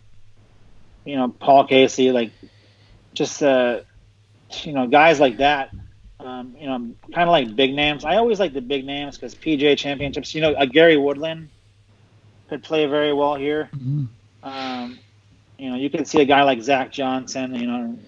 Casey, guys like that. Kind of like big names. I always like the big names because PGA Championships. Gary Woodland could play very well here. Mm-hmm. You could see a guy like Zach Johnson.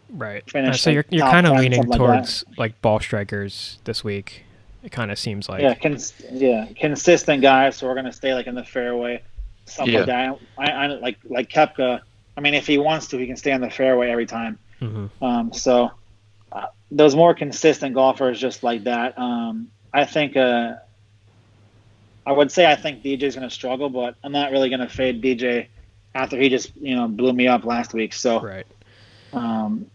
Right. So you're kind of leaning towards ball strikers this week. It kind of seems like. Consistent guys. So we're gonna stay in the fairway. Something like that. I like Koepka. If he wants to, he can stay on the fairway every time. Mm-hmm. So those more consistent golfers just like that. I think I would say I think DJ's going to struggle, but I'm not really going to fade DJ after he just blew me up last week. So right. I'm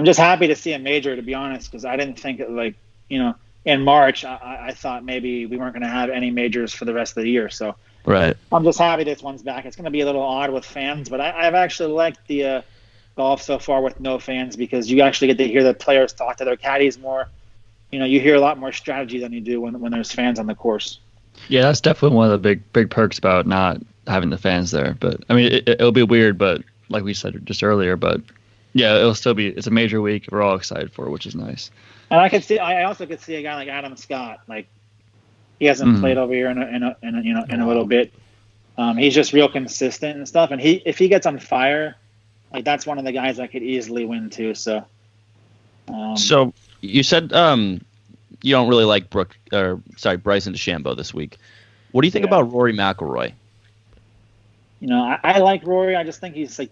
just happy to see a major, to be honest, because I didn't think in March I thought maybe we weren't going to have any majors for the rest of the year. So Right. I'm just happy this one's back. It's going to be a little odd with fans, but I've actually liked the golf so far with no fans because you actually get to hear the players talk to their caddies more. You hear a lot more strategy than you do when there's fans on the course. Yeah, that's definitely one of the big perks about not having the fans there. But I mean, it'll be weird, but like we said just earlier, but yeah, it'll still be. It's a major week. We're all excited for it, which is nice. And I also could see a guy like Adam Scott. Like he hasn't played over here in a little bit. He's just real consistent and stuff. And if he gets on fire, like that's one of the guys that could easily win too. So. So you said you don't really like Bryson DeChambeau this week. What do you think about Rory McIlroy? I like Rory. I just think he's like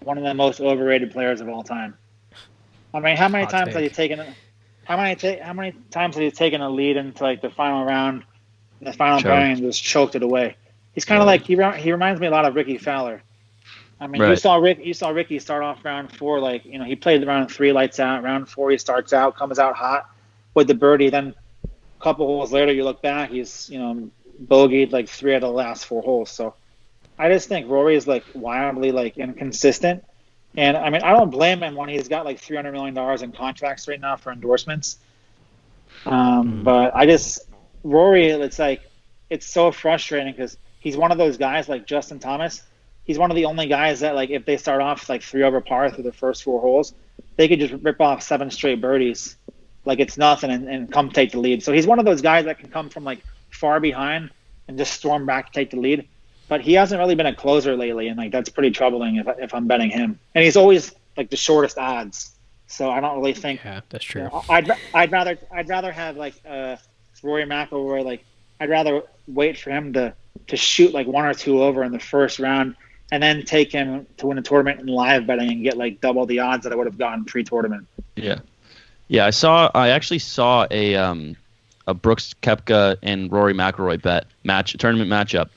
one of the most overrated players of all time. I mean, how many times have you taken? How many times have you taken a lead into like the final round, the final pairing, and just choked it away? He's kind of like he reminds me a lot of Ricky Fowler. I mean, you saw Ricky start off round 4 like he played round 3 lights out. Round 4 he starts out, comes out hot with the birdie. Then a couple holes later, you look back, he's bogeyed like 3 out of the last 4 holes. So I just think Rory is like wildly like inconsistent. And I mean, I don't blame him when he's got like $300 million in contracts right now for endorsements. But Rory, it's so frustrating because he's one of those guys like Justin Thomas. He's one of the only guys that like if they start off like 3 over par through the first 4 holes, they could just rip off 7 straight birdies like it's nothing and come take the lead. So he's one of those guys that can come from like far behind and just storm back to take the lead. But he hasn't really been a closer lately, and like that's pretty troubling if I'm betting him. And he's always like the shortest odds, so I don't really think. Yeah, that's true. I'd rather have like Rory McIlroy. Like I'd rather wait for him to shoot like 1 or 2 over in the first round, and then take him to win a tournament in live betting and get like double the odds that I would have gotten pre-tournament. Yeah. I actually saw a Brooks Koepka and Rory McIlroy tournament matchup.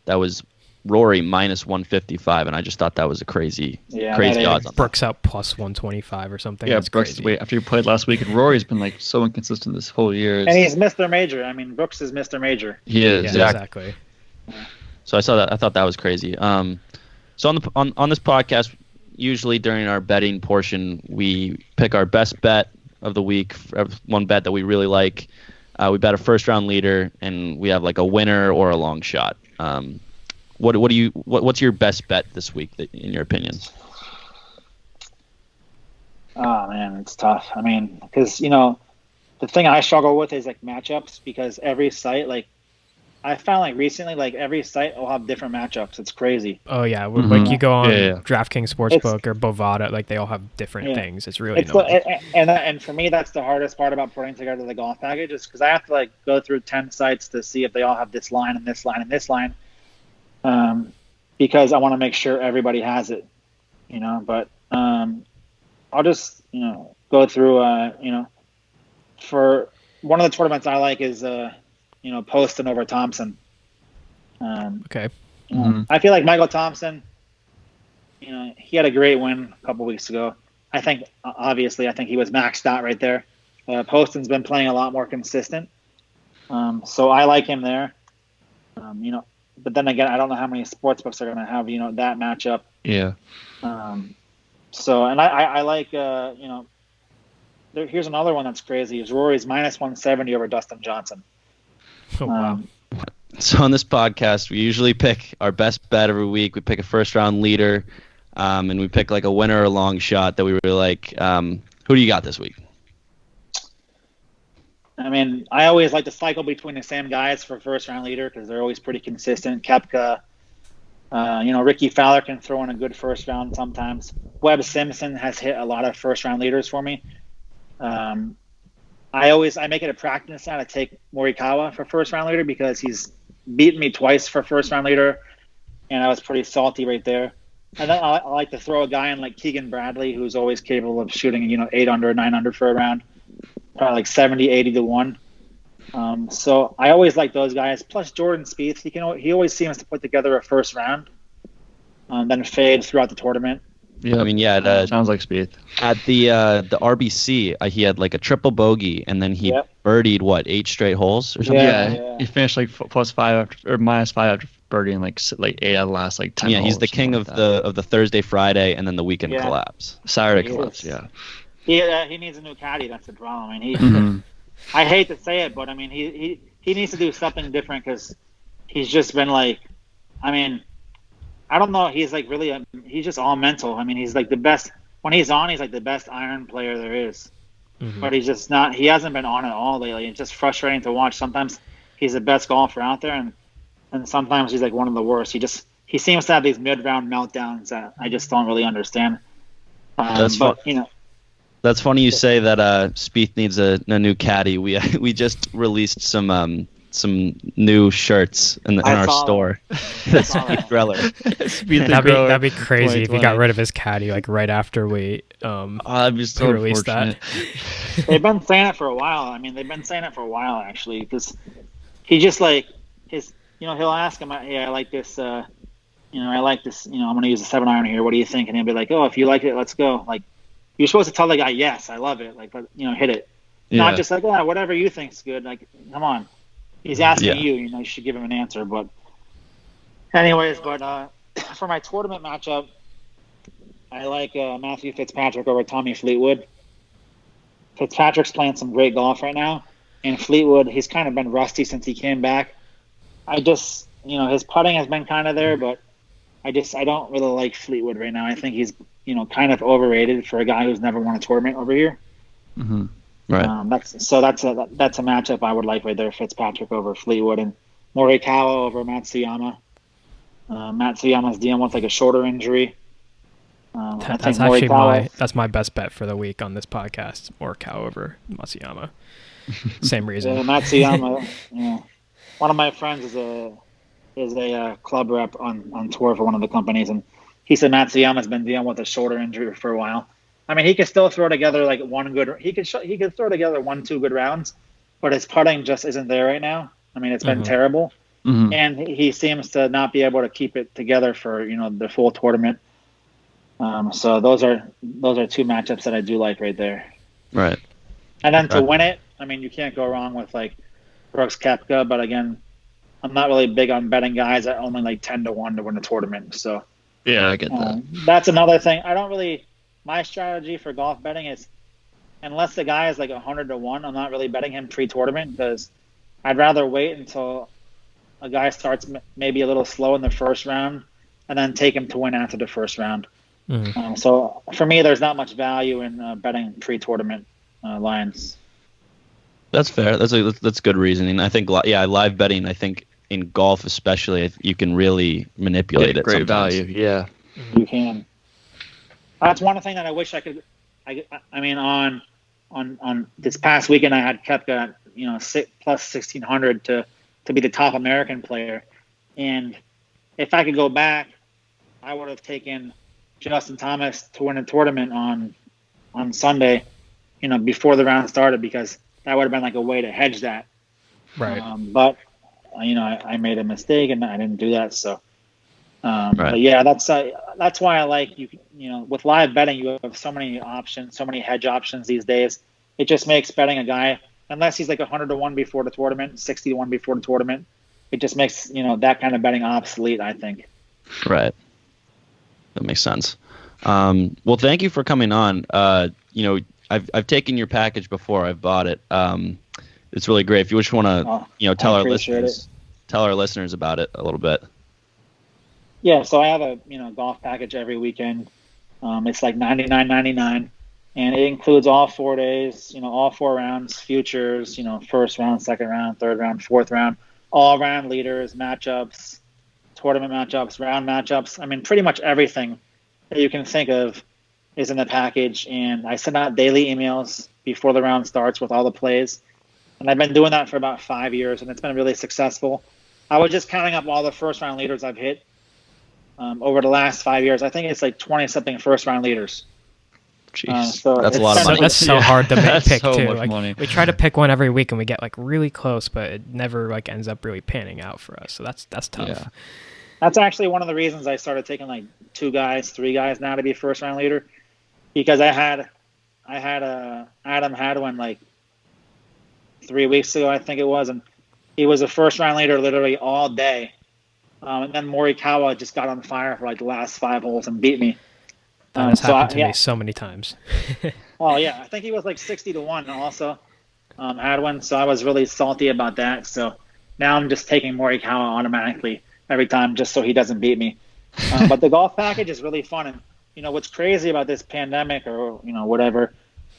That was Rory minus 155, and I just thought that was a crazy odds on Brooks out plus 125 or something. Yeah, that's Brooks. crazy. After he played last week, and Rory's been like so inconsistent this whole year. And he's Mr. Major. I mean, Brooks is Mr. Major. He is. Yeah, exactly. So I saw that. I thought that was crazy. So on this podcast, usually during our betting portion, we pick our best bet of the week, one bet that we really like. We bet a first round leader, and we have like a winner or a long shot. What's your best bet this week, in your opinion? Oh man, it's tough. I mean, because the thing I struggle with is like matchups because every site, like I found like recently, like every site will have different matchups. It's crazy. Oh yeah, like you go on DraftKings Sportsbook or Bovada, like they all have different things. It's really annoying. And for me, that's the hardest part about putting together the golf package is because I have to like go through 10 sites to see if they all have this line and this line and this line, because I want to make sure everybody has it, But I'll just go through for one of the tournaments I like is Poston over Thompson. Okay. I feel like Michael Thompson, he had a great win a couple weeks ago. I think he was maxed out right there. Poston's been playing a lot more consistent. So I like him there. But then again, I don't know how many sportsbooks are going to have, that matchup. Yeah. So, and I like, here's another one that's crazy is Rory's minus 170 over Dustin Johnson. Oh, wow. So on this podcast, we usually pick our best bet every week. We pick a first-round leader, and we pick like a winner or a long shot that we really like. Who do you got this week? I mean, I always like to cycle between the same guys for first-round leader because they're always pretty consistent. Koepka, Ricky Fowler can throw in a good first round sometimes. Webb Simpson has hit a lot of first-round leaders for me. I make it a practice now to take Morikawa for first round leader because he's beaten me twice for first round leader, and I was pretty salty right there. And then I like to throw a guy in like Keegan Bradley, who's always capable of shooting 8 under, 9 under for a round, probably like 70, 80 to 1. So I always like those guys. Plus Jordan Spieth, he always seems to put together a first round, then fade throughout the tournament. Yeah, I mean, sounds like Spieth. at the RBC, he had like a triple bogey, and then he birdied 8 straight holes or something. Yeah, he finished like +5 or -5 after birdieing like 8 out of the last 10 Yeah, holes. he's the king of the Thursday, Friday, and then the weekend collapse. Saturday collapse. Yeah. He needs a new caddy. That's the problem. I mean, I hate to say it, but I mean, he needs to do something different because he's just been like, I mean, I don't know. He's like really, he's just all mental. I mean, he's like the best when he's on. He's like the best iron player there is, but he's just not. He hasn't been on at all lately. It's just frustrating to watch. Sometimes he's the best golfer out there, and sometimes he's like one of the worst. He seems to have these mid-round meltdowns that I just don't really understand. That's funny you say that Spieth needs a new caddy. We just released some new shirts in our store. Spieth Greller. That'd be crazy if he got rid of his caddy like right after we I'd be so released that. They've been saying it for a while. I mean, they've been saying it for a while actually, because he just like his. He'll ask him, "Hey, I like this. I like this. I'm going to use a 7-iron here. What do you think?" And he'll be like, "Oh, if you like it, let's go." Like, you're supposed to tell the guy, "Yes, I love it." Like, hit it. Not just like, "Oh, whatever you think's good." Like, come on. He's asking you. You should give him an answer. But, anyways, for my tournament matchup, I like Matthew Fitzpatrick over Tommy Fleetwood. Fitzpatrick's playing some great golf right now, and Fleetwood, he's kind of been rusty since he came back. his putting has been kind of there, but I don't really like Fleetwood right now. I think he's, kind of overrated for a guy who's never won a tournament over here. Mm-hmm. Right. That's a matchup I would like right there. Fitzpatrick over Fleetwood, and Morikawa over Matsuyama. Matsuyama's dealing with like a shoulder injury. That's actually that's my best bet for the week on this podcast. Morikawa over Matsuyama. Same reason. Matsuyama. One of my friends is a club rep on tour for one of the companies, and he said Matsuyama's been dealing with a shoulder injury for a while. I mean, he could still throw together like he could throw together 1-2 good rounds, but his putting just isn't there right now. I mean, it's been terrible, and he seems to not be able to keep it together for the full tournament. So those are two matchups that I do like right there. Right. And then to win it, I mean, you can't go wrong with like Brooks Koepka, but again, I'm not really big on betting guys at only like 10-1 to win a tournament. So yeah, I get that. That's another thing. My strategy for golf betting is, unless the guy is like 100-1, I'm not really betting him pre-tournament, because I'd rather wait until a guy starts maybe a little slow in the first round and then take him to win after the first round. So for me, there's not much value in betting pre-tournament lines. That's fair. That's good reasoning. I think live betting. I think in golf especially, you can really manipulate it. Great sometimes. value. Yeah, you can. That's one thing that I wish I could. I mean, on this past weekend, I had Koepka, plus 1,600 to be the top American player, and if I could go back, I would have taken Justin Thomas to win a tournament on Sunday, before the round started, because that would have been like a way to hedge that. Right. But I made a mistake and I didn't do that. So, right. But yeah, that's why I like with live betting, you have so many options, so many hedge options these days. It just makes betting a guy, unless he's like 100-1 before the tournament, 60-1 before the tournament, it just makes that kind of betting obsolete, I think. Right. That makes sense. Well, thank you for coming on. I've taken your package before. I've bought it. It's really great. If you just want to, tell our listeners about it a little bit. Yeah. So I have a golf package every weekend. It's like $99.99, and it includes all 4 days. All 4 rounds, futures. First round, second round, third round, fourth round, all round leaders, matchups, tournament matchups, round matchups. I mean, pretty much everything that you can think of is in the package, and I send out daily emails before the round starts with all the plays, and I've been doing that for about 5 years, and it's been really successful. I was just counting up all the first round leaders I've hit over the last 5 years. I think it's like 20-something first round leaders. Jeez, so that's a lot of money. That's so hard to pick so too. much Like, money. we try to pick one every week and we get like really close, but it never like ends up really panning out for us. So that's tough. Yeah. That's actually one of the reasons I started taking like 2 guys, 3 guys now to be first round leader, because I had Adam Hadwin like 3 weeks ago, I think it was, and he was a first round leader literally all day. And then Morikawa just got on fire for like the last 5 holes and beat me. That has happened to me so many times. Oh yeah, I think he was like 60-1 also, Hadwin. So I was really salty about that. So now I'm just taking Morikawa automatically every time, just so he doesn't beat me. But the golf package is really fun, and you know what's crazy about this pandemic, or you know whatever.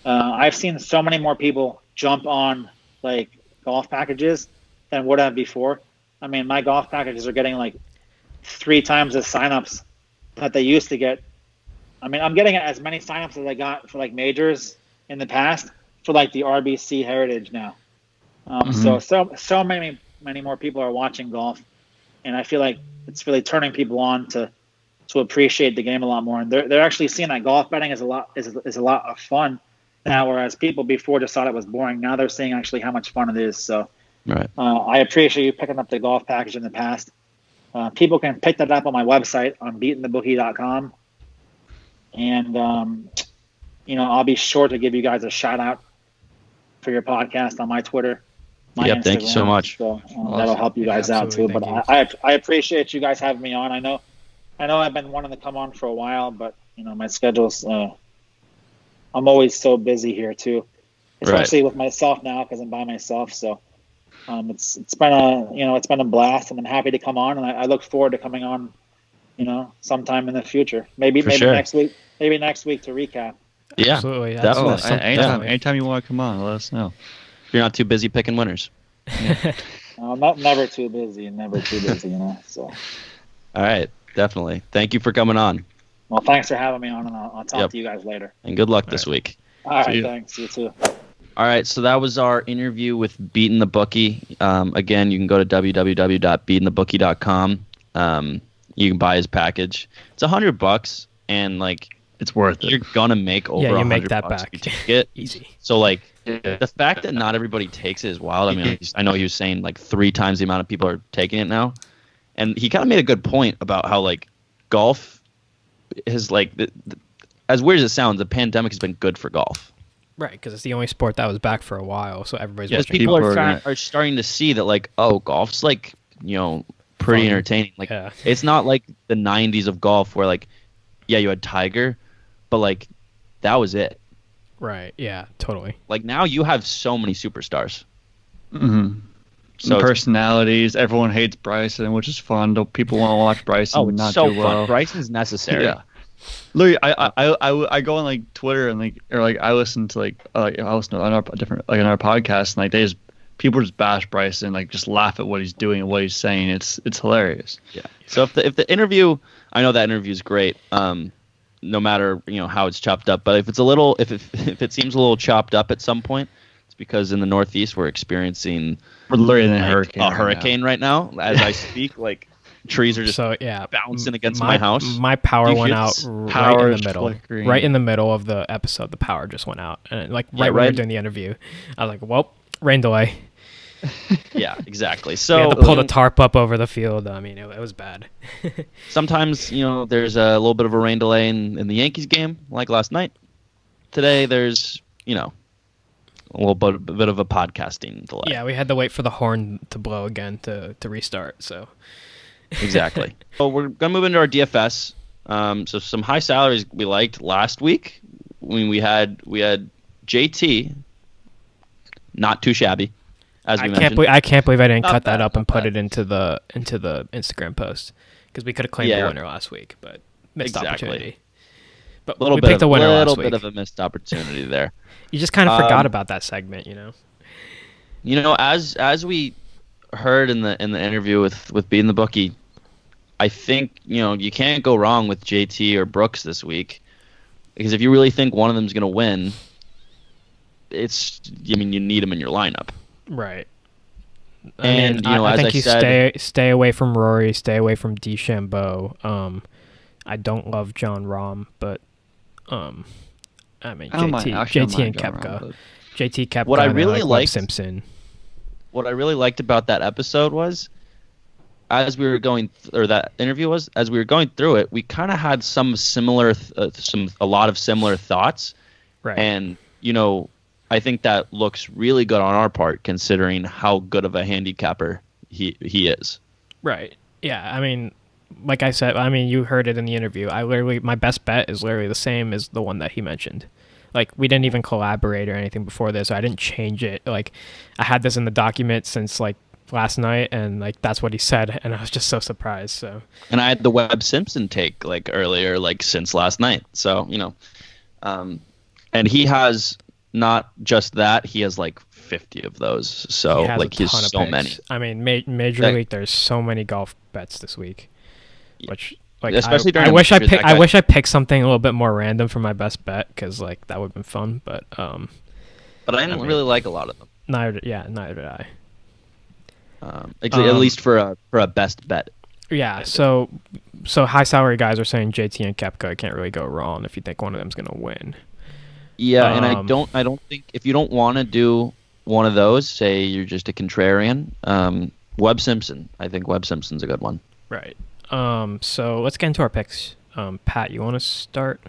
I've seen so many more people jump on like golf packages than would have before. I mean, my golf packages are getting like 3 times the signups that they used to get. I mean, I'm getting as many signups as I got for like majors in the past for like the RBC Heritage now. So many more people are watching golf, and I feel like it's really turning people on to appreciate the game a lot more. And they're actually seeing that golf betting is a lot of fun now, whereas people before just thought it was boring. Now they're seeing actually how much fun it is. So. Right. I appreciate you picking up the golf package in the past. People can pick that up on my website on BeatinTheBookie.com. And, you know, I'll be sure to give you guys a shout out for your podcast on my Twitter. My Instagram. Thank you so much. So that'll help you guys out too. But I appreciate you guys having me on. I know I've been wanting to come on for a while, but, you know, my schedule's, I'm always so busy here too, especially with myself now because I'm by myself. So, it's been a blast, and I'm happy to come on, and I look forward to coming on, you know, sometime in the future. Maybe next week to recap. Yeah, absolutely. Definitely. Anytime you want to come on, let us know. If you're not too busy picking winners. Yeah. I'm never too busy, you know. So. All right, definitely. Thank you for coming on. Well, thanks for having me on, and I'll talk to you guys later. And good luck this week. All right, thanks. You too. All right, so that was our interview with BeatinTheBookie. Again, you can go to www.beatinthebookie.com. You can buy his package. It's $100, and like it's worth it. You're gonna make over $100 make that back. if you take it. Easy. So like the fact that not everybody takes it is wild. I mean, I know he was saying like 3 times the amount of people are taking it now, and he kind of made a good point about how like golf has like as weird as it sounds, the pandemic has been good for golf. Right, because it's the only sport that was back for a while, so everybody's watching. People are starting to see that, like, oh, golf's like, you know, pretty entertaining. Like, it's not like the '90s of golf where, like, yeah, you had Tiger, but like, that was it. Right. Yeah. Totally. Like now, you have so many superstars. Mm-hmm. So personalities. Everyone hates Bryson, which is fun. People want to watch Bryson. It's not so do fun. well. Bryson's necessary. Yeah. Look, I go on like Twitter and I listen to another podcast, and like people just bash Bryson, like just laugh at what he's doing and what he's saying. It's hilarious. Yeah. So if the interview, I know that interview is great. No matter how it's chopped up, but if it seems a little chopped up at some point, it's because in the Northeast we're experiencing literally a hurricane right now as I speak. Like. Trees are just bouncing against my house. My power went out right in the middle. Flickering. Right in the middle of the episode, the power just went out. And right when we were doing the interview, I was like, well, rain delay. Yeah, exactly. So we had to pull the tarp up over the field. I mean, it was bad. Sometimes, there's a little bit of a rain delay in the Yankees game, like last night. Today, there's, a little bit of a podcasting delay. Yeah, we had to wait for the horn to blow again to restart, so... Exactly. So we're gonna move into our DFS. So some high salaries we liked last week. We had JT, not too shabby, as we mentioned. I can't believe I didn't cut that up and put it into the Instagram post because we could have claimed the winner last week, but missed opportunity. But we picked the winner last week. A little bit of a missed opportunity there. You just kind of forgot about that segment, As we heard in the interview with BeatinTheBookie, I think you can't go wrong with JT or Brooks this week, because if you really think one of them is going to win, you need them in your lineup. Right. And I think you stay away from Rory, stay away from DeChambeau. I don't love John Rahm, but JT and Koepka. JT Koepka. What I really liked, Webb Simpson. What I really liked about that episode was, as we were going, or that interview was, as we were going through it, we kind of had some similar, a lot of similar thoughts. Right. And, I think that looks really good on our part, considering how good of a handicapper he is. Right. Yeah. I mean, like I said, you heard it in the interview. My best bet is literally the same as the one that he mentioned. Like, we didn't even collaborate or anything before this. So I didn't change it. Like, I had this in the document since like last night, and like that's what he said, and I was just so surprised. So. And I had the Webb Simpson take like earlier, like since last night. So and he has not just that; he has like 50 of those. So he's so many. I mean, Major League. There's so many golf bets this week, which. Like, especially I wish I picked something a little bit more random for my best bet, because like that would have been fun. But I didn't really like a lot of them. Neither did I. At least for a best bet. Yeah. So high salary guys are saying JT and Koepka can't really go wrong if you think one of them's gonna win. Yeah, and I don't think, if you don't want to do one of those, say you're just a contrarian, Webb Simpson. I think Webb Simpson's a good one. Right. So let's get into our picks. Pat, you want to start?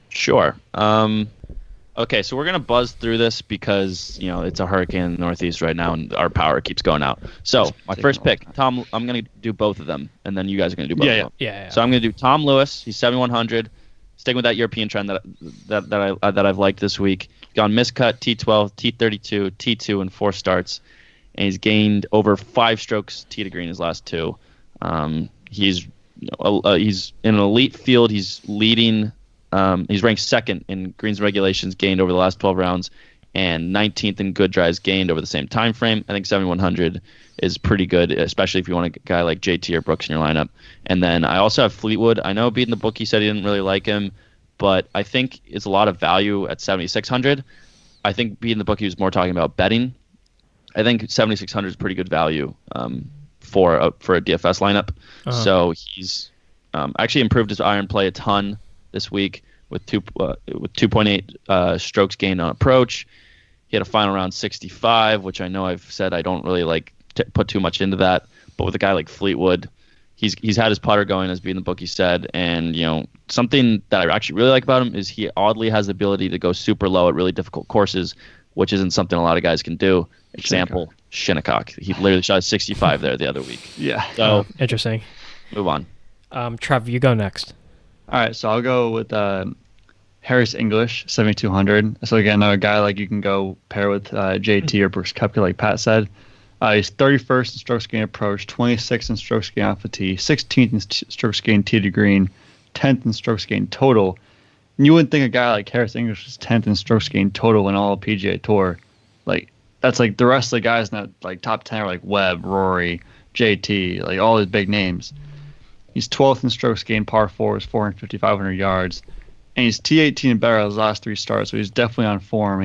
Sure. Okay, so we're going to buzz through this because, it's a hurricane in the Northeast right now and our power keeps going out. So my first pick, Tom, I'm going to do both of them, and then you guys are going to do both of them. Yeah. So I'm going to do Tom Lewis. He's 7,100. Sticking with that European trend that I've liked this week. Gone miscut, T12, T32, T2 in 4 starts, and he's gained over 5 strokes tee to green his last 2. He's in an elite field. He's leading. He's ranked 2nd in greens regulations gained over the last 12 rounds, and 19th in good drives gained over the same time frame. I think 7,100 is pretty good, especially if you want a guy like JT or Brooks in your lineup. And then I also have Fleetwood. I know BeatinTheBookie said he didn't really like him, but I think it's a lot of value at 7,600. I think BeatinTheBookie was more talking about betting. I think 7,600 is pretty good value for a DFS lineup. Uh-huh. So he's actually improved his iron play a ton this week with 2.8 strokes gained on approach. He had a final round 65, which I know I've said I don't really like to put too much into that. But with a guy like Fleetwood, he's had his putter going, as BeatinTheBookie said, and something that I actually really like about him is he oddly has the ability to go super low at really difficult courses, which isn't something a lot of guys can do. Example, Shinnecock. He literally shot a 65 there the other week. Yeah. So interesting. Move on. Trev, you go next. All right, so I'll go with Harris English, 7,200. So again, another guy like you can go pair with JT or Brooks Koepka, like Pat said. He's 31st in strokes gained approach, 26th in strokes gained off the tee, 16th in strokes gained tee to green, 10th in strokes gained total. And you wouldn't think a guy like Harris English is 10th in strokes gained total in all of PGA Tour. Like, that's like the rest of the guys in that like top 10 are like Webb, Rory, JT, like all these big names. He's 12th in strokes gained par 4s, 450, 500 yards. And he's T18 and better his last 3 starts, so he's definitely on form.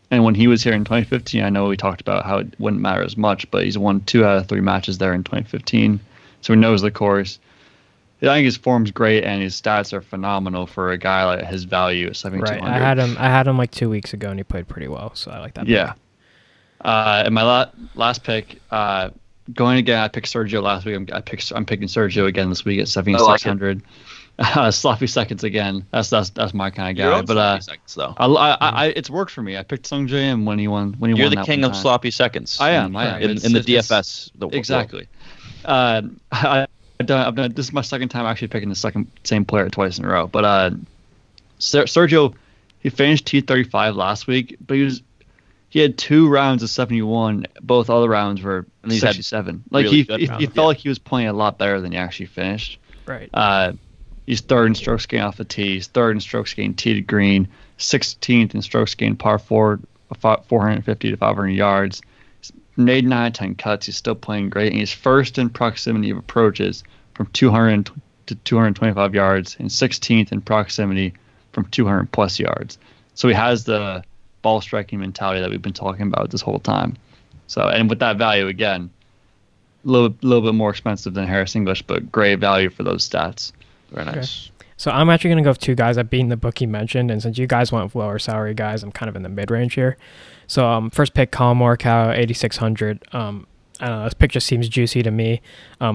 And when he was here in 2015, I know we talked about how it wouldn't matter as much, but he's won 2 out of 3 matches there in 2015, so he knows the course. I think his form's great, and his stats are phenomenal for a guy like his value at 7,200. Right, I had him like 2 weeks ago, and he played pretty well, so I like that. Yeah. And my last pick, going again, I picked Sergio last week. I'm picking Sergio again this week at 7,600. Sloppy seconds again. That's my kind of guy. But sloppy seconds, though. I it's worked for me. I picked Sung Jae Im when he won. You're the king of sloppy seconds. I am. In the DFS. Exactly. I've done. This is my second time actually picking the same player twice in a row. But Sergio, he finished T35 last week, but he had 2 rounds of 71. Both other rounds were 67. Like really he felt like he was playing a lot better than he actually finished. Right. He's 3rd in strokes gained off the tee. He's 3rd in strokes gained tee to green. 16th in strokes gained par 4, 450 to 500 yards. He's made 9 10 cuts. He's still playing great. And he's 1st in proximity of approaches from 200 to 225 yards, and 16th in proximity from 200 plus yards. So he has the ball striking mentality that we've been talking about this whole time. So, and with that value again, a little bit more expensive than Harris English, but great value for those stats. Very nice. Okay. So I'm actually going to go with 2 guys that BeatinTheBookie mentioned, and since you guys went with lower salary guys, I'm kind of in the mid-range here. So first pick, Colin Morikawa, 8,600. I don't know. This picture seems juicy to me.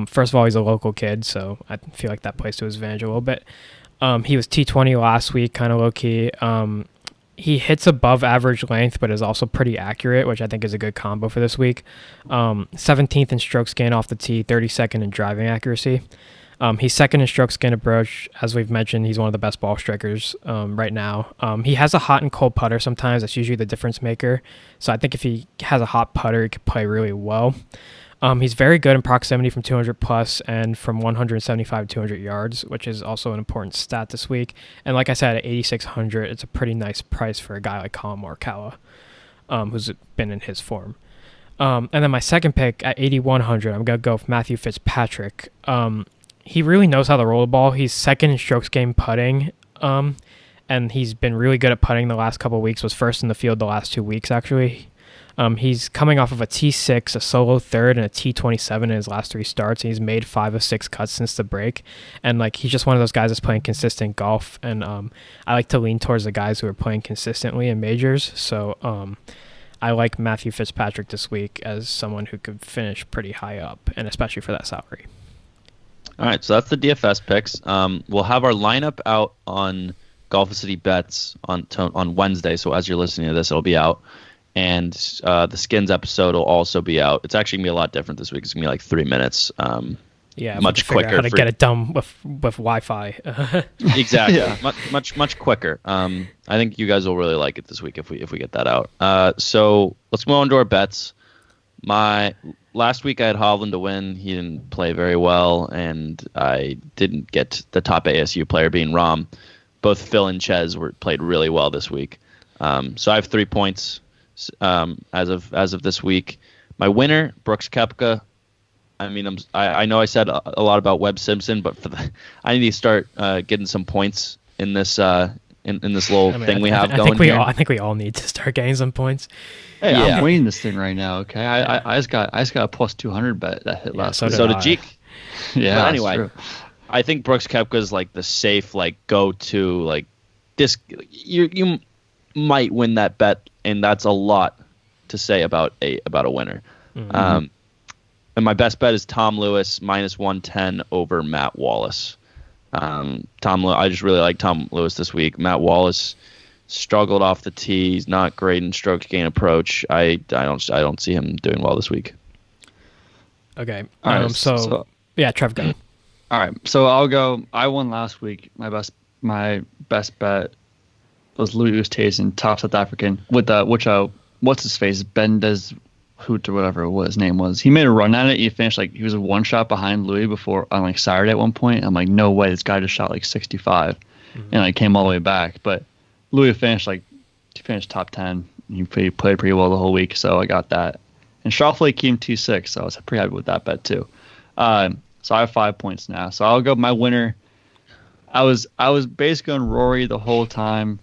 First of all, he's a local kid, so I feel like that plays to his advantage a little bit. He was T20 last week, kind of low key. He hits above average length, but is also pretty accurate, which I think is a good combo for this week. 17th in strokes gained off the tee, 32nd in driving accuracy. He's second in strokes gained approach. As we've mentioned, he's one of the best ball strikers right now. He has a hot and cold putter sometimes. That's usually the difference maker. So I think if he has a hot putter, he could play really well. He's very good in proximity from 200 plus and from 175 to 200 yards, which is also an important stat this week. And like I said, at 8,600, it's a pretty nice price for a guy like Colin Morikawa, who's been in his form. And then my second pick at 8,100, I'm going to go with Matthew Fitzpatrick. He really knows how to roll the ball. He's second in strokes gained putting, and he's been really good at putting the last couple of weeks. Was first in the field the last 2 weeks, actually. He's coming off of a T6, a solo third, and a T27 in his last 3 starts. And he's made 5 of 6 cuts since the break. And like he's just one of those guys that's playing consistent golf. And I like to lean towards the guys who are playing consistently in majors. So I like Matthew Fitzpatrick this week as someone who could finish pretty high up, and especially for that salary. All right, so that's the DFS picks. We'll have our lineup out on Golf City Bets on Wednesday. So as you're listening to this, it'll be out. And the Skins episode will also be out. It's actually going to be a lot different this week. It's going to be like 3 minutes. Much quicker. How to get it done with Wi-Fi. Exactly. Yeah. Much quicker. I think you guys will really like it this week if we get that out. So let's move on to our bets. Last week I had Hovland to win. He didn't play very well, and I didn't get the top ASU player being Rahm. Both Phil and Ches played really well this week. So I have 3 points as of this week. My winner, Brooks Koepka. I mean, I know I said a lot about Webb Simpson, but I need to start getting some points in this in this little thing we have going here. I think we all need to start getting some points. Hey, yeah. I'm winning this thing right now. Okay, I just got a plus 200 bet that hit last week. So did Jeek. Yeah. But anyway, I think Brooks Koepka is like the safe go-to this. You might win that bet, and that's a lot to say about a winner. Mm-hmm. And my best bet is Tom Lewis minus 110 over Matt Wallace. I just really like Tom Lewis this week. Matt Wallace struggled off the tee. He's not great in strokes gain approach. I don't see him doing well this week. Okay. All right. So yeah, Trev, go. All right. So I'll go. I won last week. My best bet was Louis Oosthuizen, top South African, with what's his face, Bendes Hoot or whatever his name was. He made a run at it. He finished he was 1 shot behind Louis before on Saturday at one point. I'm like, no way, this guy just shot 65, and came all the way back. But Louis finished top 10. He played pretty well the whole week, so I got that. And Schauffele came T6, so I was pretty happy with that bet too. So I have 5 points now. So I'll go my winner. I was basically on Rory the whole time,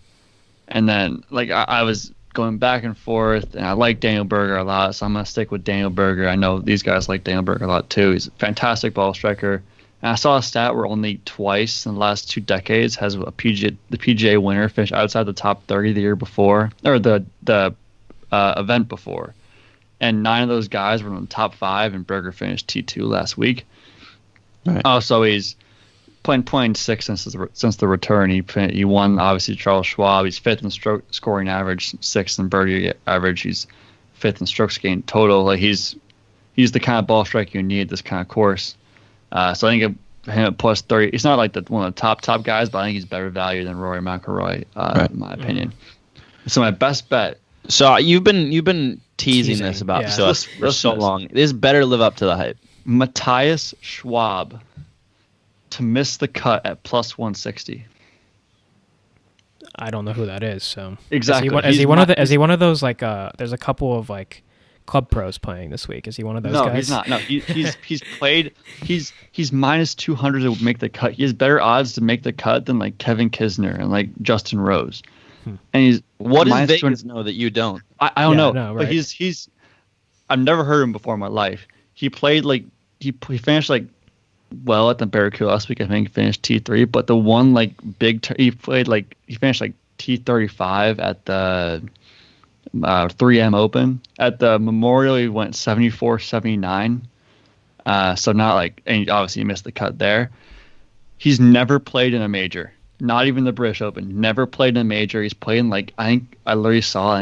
and then I was going back and forth, and I like Daniel Berger a lot, so I'm going to stick with Daniel Berger. I know these guys like Daniel Berger a lot too. He's a fantastic ball striker. And I saw a stat where only twice in the last 2 decades has the PGA winner finished outside the top 30 the year before, or the event before. And 9 of those guys were in the top 5, and Berger finished T2 last week. Right. So he's playing 6 since the return. He won obviously Charles Schwab. He's 5th in scoring average, 6th in birdie average. He's 5th in strokes gained total. He's the kind of ball striker you need at this kind of course. So I think him at plus 30. He's not one of the top guys, but I think he's better value than Rory McIlroy, in my opinion. So my best bet. So you've been teasing this about us for so long. This better live up to the hype. Matthias Schwab to miss the cut at plus 160. I don't know who that is. So exactly. Is he one of those there's a couple of club pros playing this week? Is he one of those guys? No, he's not. No, he's played. He's minus 200 to make the cut. He has better odds to make the cut than Kevin Kisner and Justin Rose. And he's what does Vegas know that you don't? I don't know. No, right? But he's I've never heard him before in my life. He played he finished well at the Berger last week. I think he finished T3, but the one he played he finished T35 at the 3M Open. At the Memorial, he went 74-79. So not like, and obviously he missed the cut there. He's never played in a major, not even the British Open. Never played in a major. He's played in like, I literally saw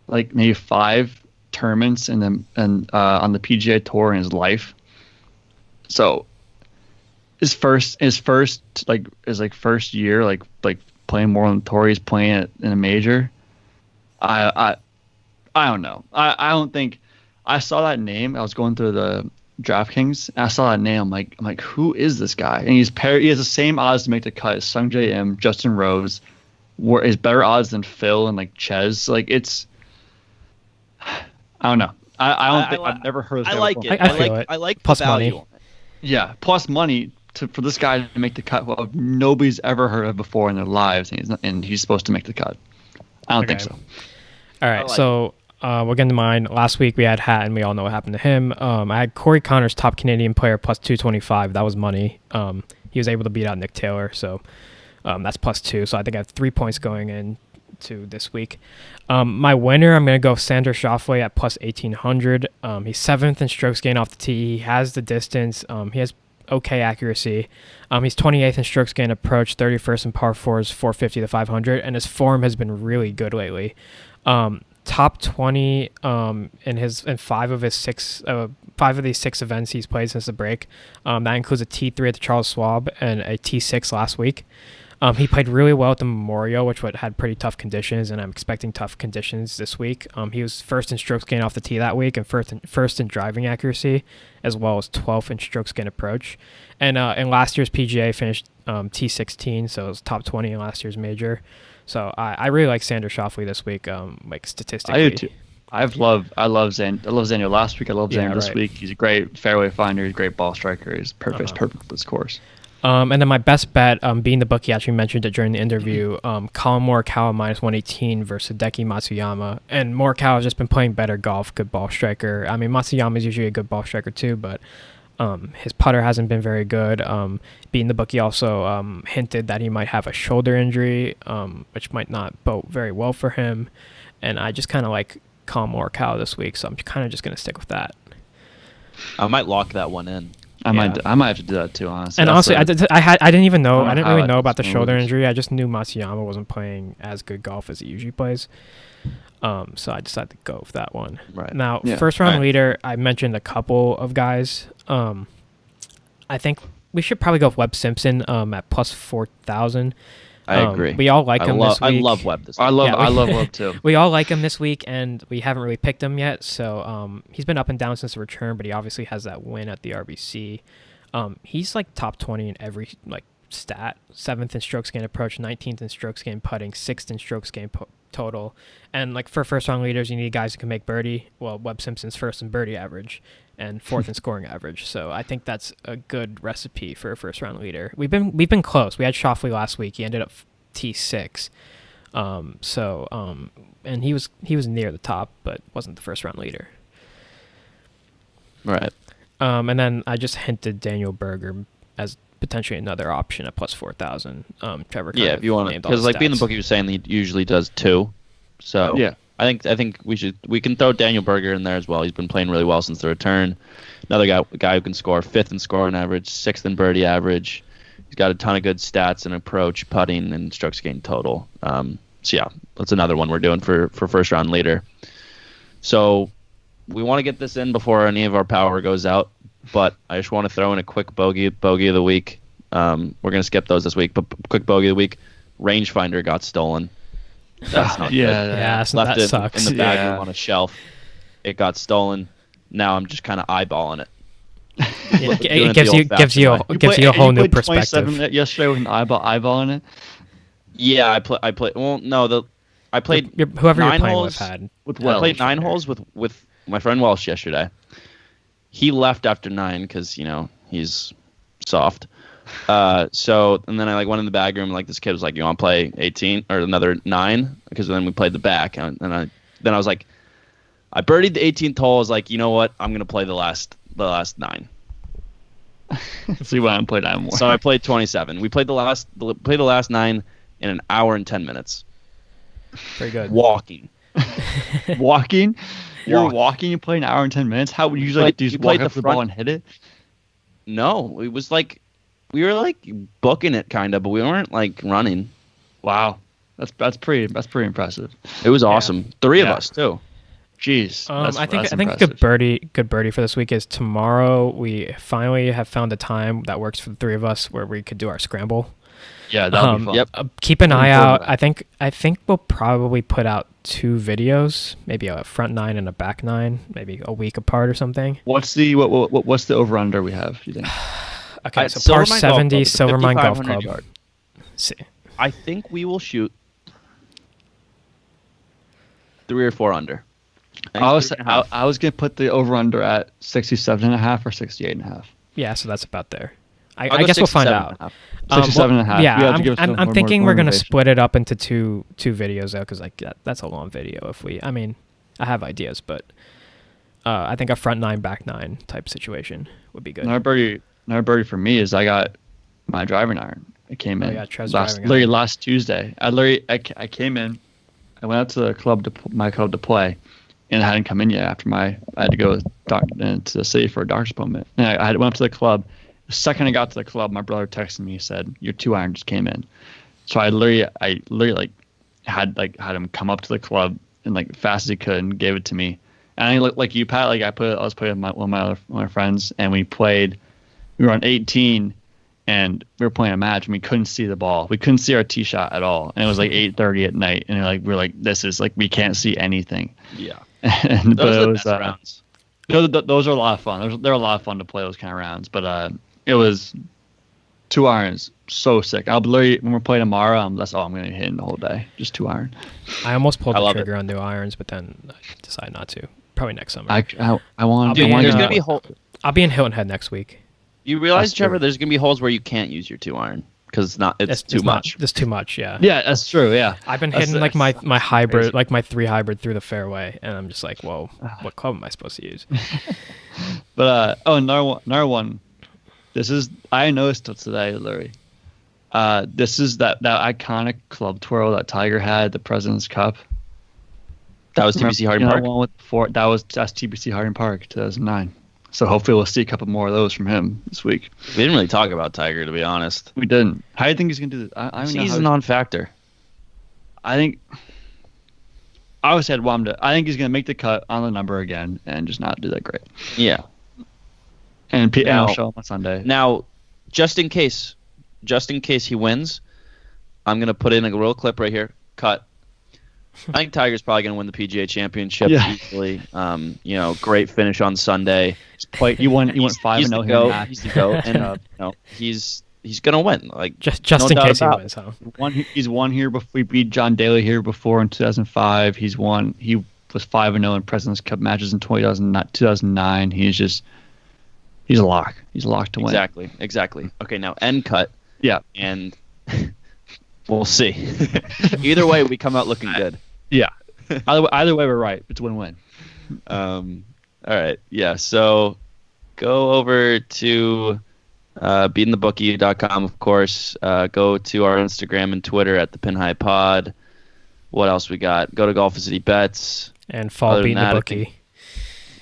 like maybe 5 tournaments on the PGA Tour in his life. So his first year like playing more on the tour, he's playing it in a major. I don't know. I don't think I saw that name. I was going through the DraftKings. And I saw that name. I'm like, who is this guy? And he has the same odds to make the cut as Sung J M, Justin Rose. Is better odds than Phil and like Ches. Like it's, I don't know. I've never heard of that. I like before. it. I like plus the value. money. Yeah, plus money for this guy to make the cut. Well, nobody's ever heard of before in their lives, and he's supposed to make the cut. I don't think so. All right, so we'll get into mine. Last week we had Hatton. We all know what happened to him. I had Corey Connors, top Canadian player, plus 225. That was money. He was able to beat out Nick Taylor, so that's plus 2. So I think I have 3 points going into this week. My winner, I'm going to go Xander Schauffele at plus 1,800. He's 7th in strokes gained off the tee. He has the distance. He has okay accuracy. He's 28th in strokes gained approach, 31st in par 4s, 450 to 500, and his form has been really good lately. Top 20 in 5 of these 6 events he's played since the break. That includes a T3 at the Charles Schwab and a T6 last week. He played really well at the Memorial, which had pretty tough conditions, and I'm expecting tough conditions this week. He was 1st in strokes gained off the tee that week and first in driving accuracy, as well as 12th in strokes gained approach. And in last year's PGA finished T16, so it was top 20 in last year's major. So I really like Xander Schauffele this week, like statistically. I do too. I love Xander last week. I love Xander this week. He's a great fairway finder. He's a great ball striker. He's perfect for this course. And then my best bet, BeatinTheBookie actually mentioned it during the interview. Colin Morikawa minus 118 versus Hideki Matsuyama. And Morikawa has just been playing better golf, good ball striker. I mean, Matsuyama is usually a good ball striker too, but his putter hasn't been very good. BeatinTheBookie also hinted that he might have a shoulder injury, which might not bode very well for him. And I just kind of like Colin Morikawa this week, so I'm kind of just going to stick with that. I might lock that one in. I might have to do that too, honestly. And honestly, I didn't even know. I didn't really know about the shoulder injury. I just knew Matsuyama wasn't playing as good golf as he usually plays. So I decided to go with that one. Right. Now, first round leader, I mentioned a couple of guys. I think we should probably go with Webb Simpson at plus 4,000. I agree. We all like him this week. I love Webb this week. I love Webb too. We all like him this week, and we haven't really picked him yet. So he's been up and down since the return, but he obviously has that win at the RBC. He's like top 20 in every like stat. 7th in strokes gained approach, 19th in strokes gained putting, 6th in strokes gained total. And like for first round leaders, you need guys who can make birdie. Well, Webb Simpson's 1st in birdie average and 4th in scoring average. So I think that's a good recipe for a first round leader. We've been close. We had Schauffele last week. He ended up T6. And he was near the top, but wasn't the first round leader. Right. And then I just hinted Daniel Berger as potentially another option at plus 4,000. Trevor. Yeah, if you want to, because like BeatinTheBookie was saying, he usually does 2. So yeah, I think we can throw Daniel Berger in there as well. He's been playing really well since the return. Another guy who can score 5th in scoring average, 6th in birdie average. He's got a ton of good stats and approach, putting, and strokes gained total. So yeah, that's another one we're doing for first round leader. So we want to get this in before any of our power goes out, but I just want to throw in a quick bogey of the week. We're gonna skip those this week, but quick bogey of the week. Rangefinder got stolen. That's not good. Left that it sucks. In the bag room on a shelf. It got stolen. Now I'm just kind of eyeballing it. It gives you a whole new perspective. Yesterday with an eyeballing it. Yeah, I played. Well, no, I played whoever you're playing holes with had. I played 9 holes with my friend Welsh yesterday. He left after 9 because he's soft. So and then I went in the bag room, this kid was like, "You want to play 18 or another 9?" Because then we played the back, and I was like, I birdied the 18th hole. I was like, you know what? I'm gonna play the last 9. So you went and played 9 more. So I played 27. We played the last 9 in an hour and 10 minutes. Very good. Walking. Walking? You're walking, you play an hour and 10 minutes? How would you usually do? You just walk up the ball and hit it? No, it was like we were like booking it kind of, but we weren't like running. Wow. That's pretty impressive. It was awesome. 3 of us too. Jeez. I think a good birdie for this week is tomorrow. We finally have found a time that works for the 3 of us where we could do our scramble. Yeah, that'll be fun. Yep. Keep an eye out. I think we'll probably put out 2 videos, maybe a front 9 and a back 9, maybe a week apart or something. What's the over under we have? Do you think? Okay, so par 70, Silvermine Golf Club. Yard. See. I think we will shoot 3 or 4 under. I was gonna put the over under at 67.5 or 68.5. Yeah, so that's about there. I guess we'll find out. 67.5. Yeah, I'm thinking we're gonna split it up into two videos though, because like that's a long video. I have ideas, but I think a front 9, back 9 type situation would be good. Another birdie for me is I got my driving iron. It came in last Tuesday. I came in. I went out to my club to play, and I hadn't come in yet after I had to go to the city for a doctor's appointment. And I went up to the club. The second I got to the club, my brother texted me, said, "Your 2-iron just came in." So I literally had him come up to the club and like fast as he could and gave it to me. And I looked like you, Pat. Like I was playing with one of my friends, and we were on 18, and we were playing a match, and we couldn't see the ball. We couldn't see our tee shot at all, and it was like 8:30 at night, and we're like, this is like we can't see anything. Yeah. And those are the best rounds. Those are a lot of fun. They're a lot of fun to play those kind of rounds, but it was 2 irons, so sick. I'll literally, when we're playing tomorrow, that's all I'm going to hit in the whole day, just 2 iron. I almost pulled the trigger on new irons, but then I decided not to. Probably next summer. I'll be in Hilton Head next week. You realize, Trevor, there's going to be holes where you can't use your 2-iron because it's too much. It's too much, yeah. Yeah, that's true, yeah. I've been hitting like my hybrid, crazy. Like my 3 hybrid through the fairway, and I'm just like, whoa, what club am I supposed to use? But, another one. I noticed it today, Larry. This is that iconic club twirl that Tiger had, the President's Cup. That was TPC Harding Park? That's TPC Harding Park, 2009. So hopefully we'll see a couple more of those from him this week. We didn't really talk about Tiger, to be honest. We didn't. How do you think he's going to do this? He's a non-factor. I think he's going to make the cut on the number again and just not do that great. Yeah. And I'll show him on Sunday. Now, just in case he wins, I'm going to put in a real clip right here. Cut. I think Tiger's probably going to win the PGA Championship easily. Great finish on Sunday. He won 5-0 here. He's the GOAT, and he's going to win. Like just in case he wins, huh? He's won here before. We beat John Daly here before in 2005. He was 5-0 in President's Cup matches in 2009. He's a lock. He's a lock to win. Exactly. Okay, now end cut. Yeah. And we'll see. Either way, we come out looking good. Yeah. Either way, we're right. It's win-win. All right. Yeah. So go over to BeatinTheBookie.com, of course. Go to our Instagram and Twitter at the Pin High Pod. What else we got? Go to Golf City Bets. And follow Beatin' the Bookie.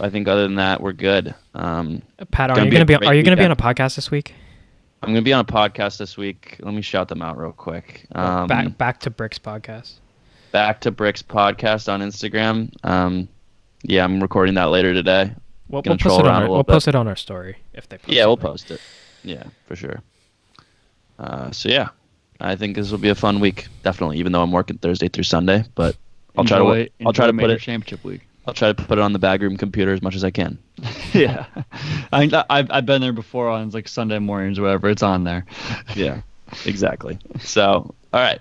I think other than that, we're good. Pat, are you going to be on a podcast this week? I'm going to be on a podcast this week. Let me shout them out real quick. Back to Bricks podcast. Back to Bricks podcast on Instagram. I'm recording that later today. We'll post it on our story if they post it. Yeah, we'll post it. Yeah, for sure. I think this will be a fun week, definitely. Even though I'm working Thursday through Sunday, but I'll try to put it championship week. I'll try to put it on the backroom computer as much as I can. Yeah, I think I've been there before on like Sunday mornings or whatever. It's on there. Yeah, exactly. So, all right.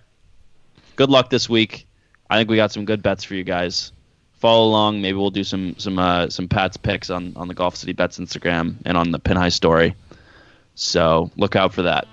Good luck this week. I think we got some good bets for you guys. Follow along. Maybe we'll do some Pat's picks on the Golf City Bets Instagram and on the Pin High story. So look out for that.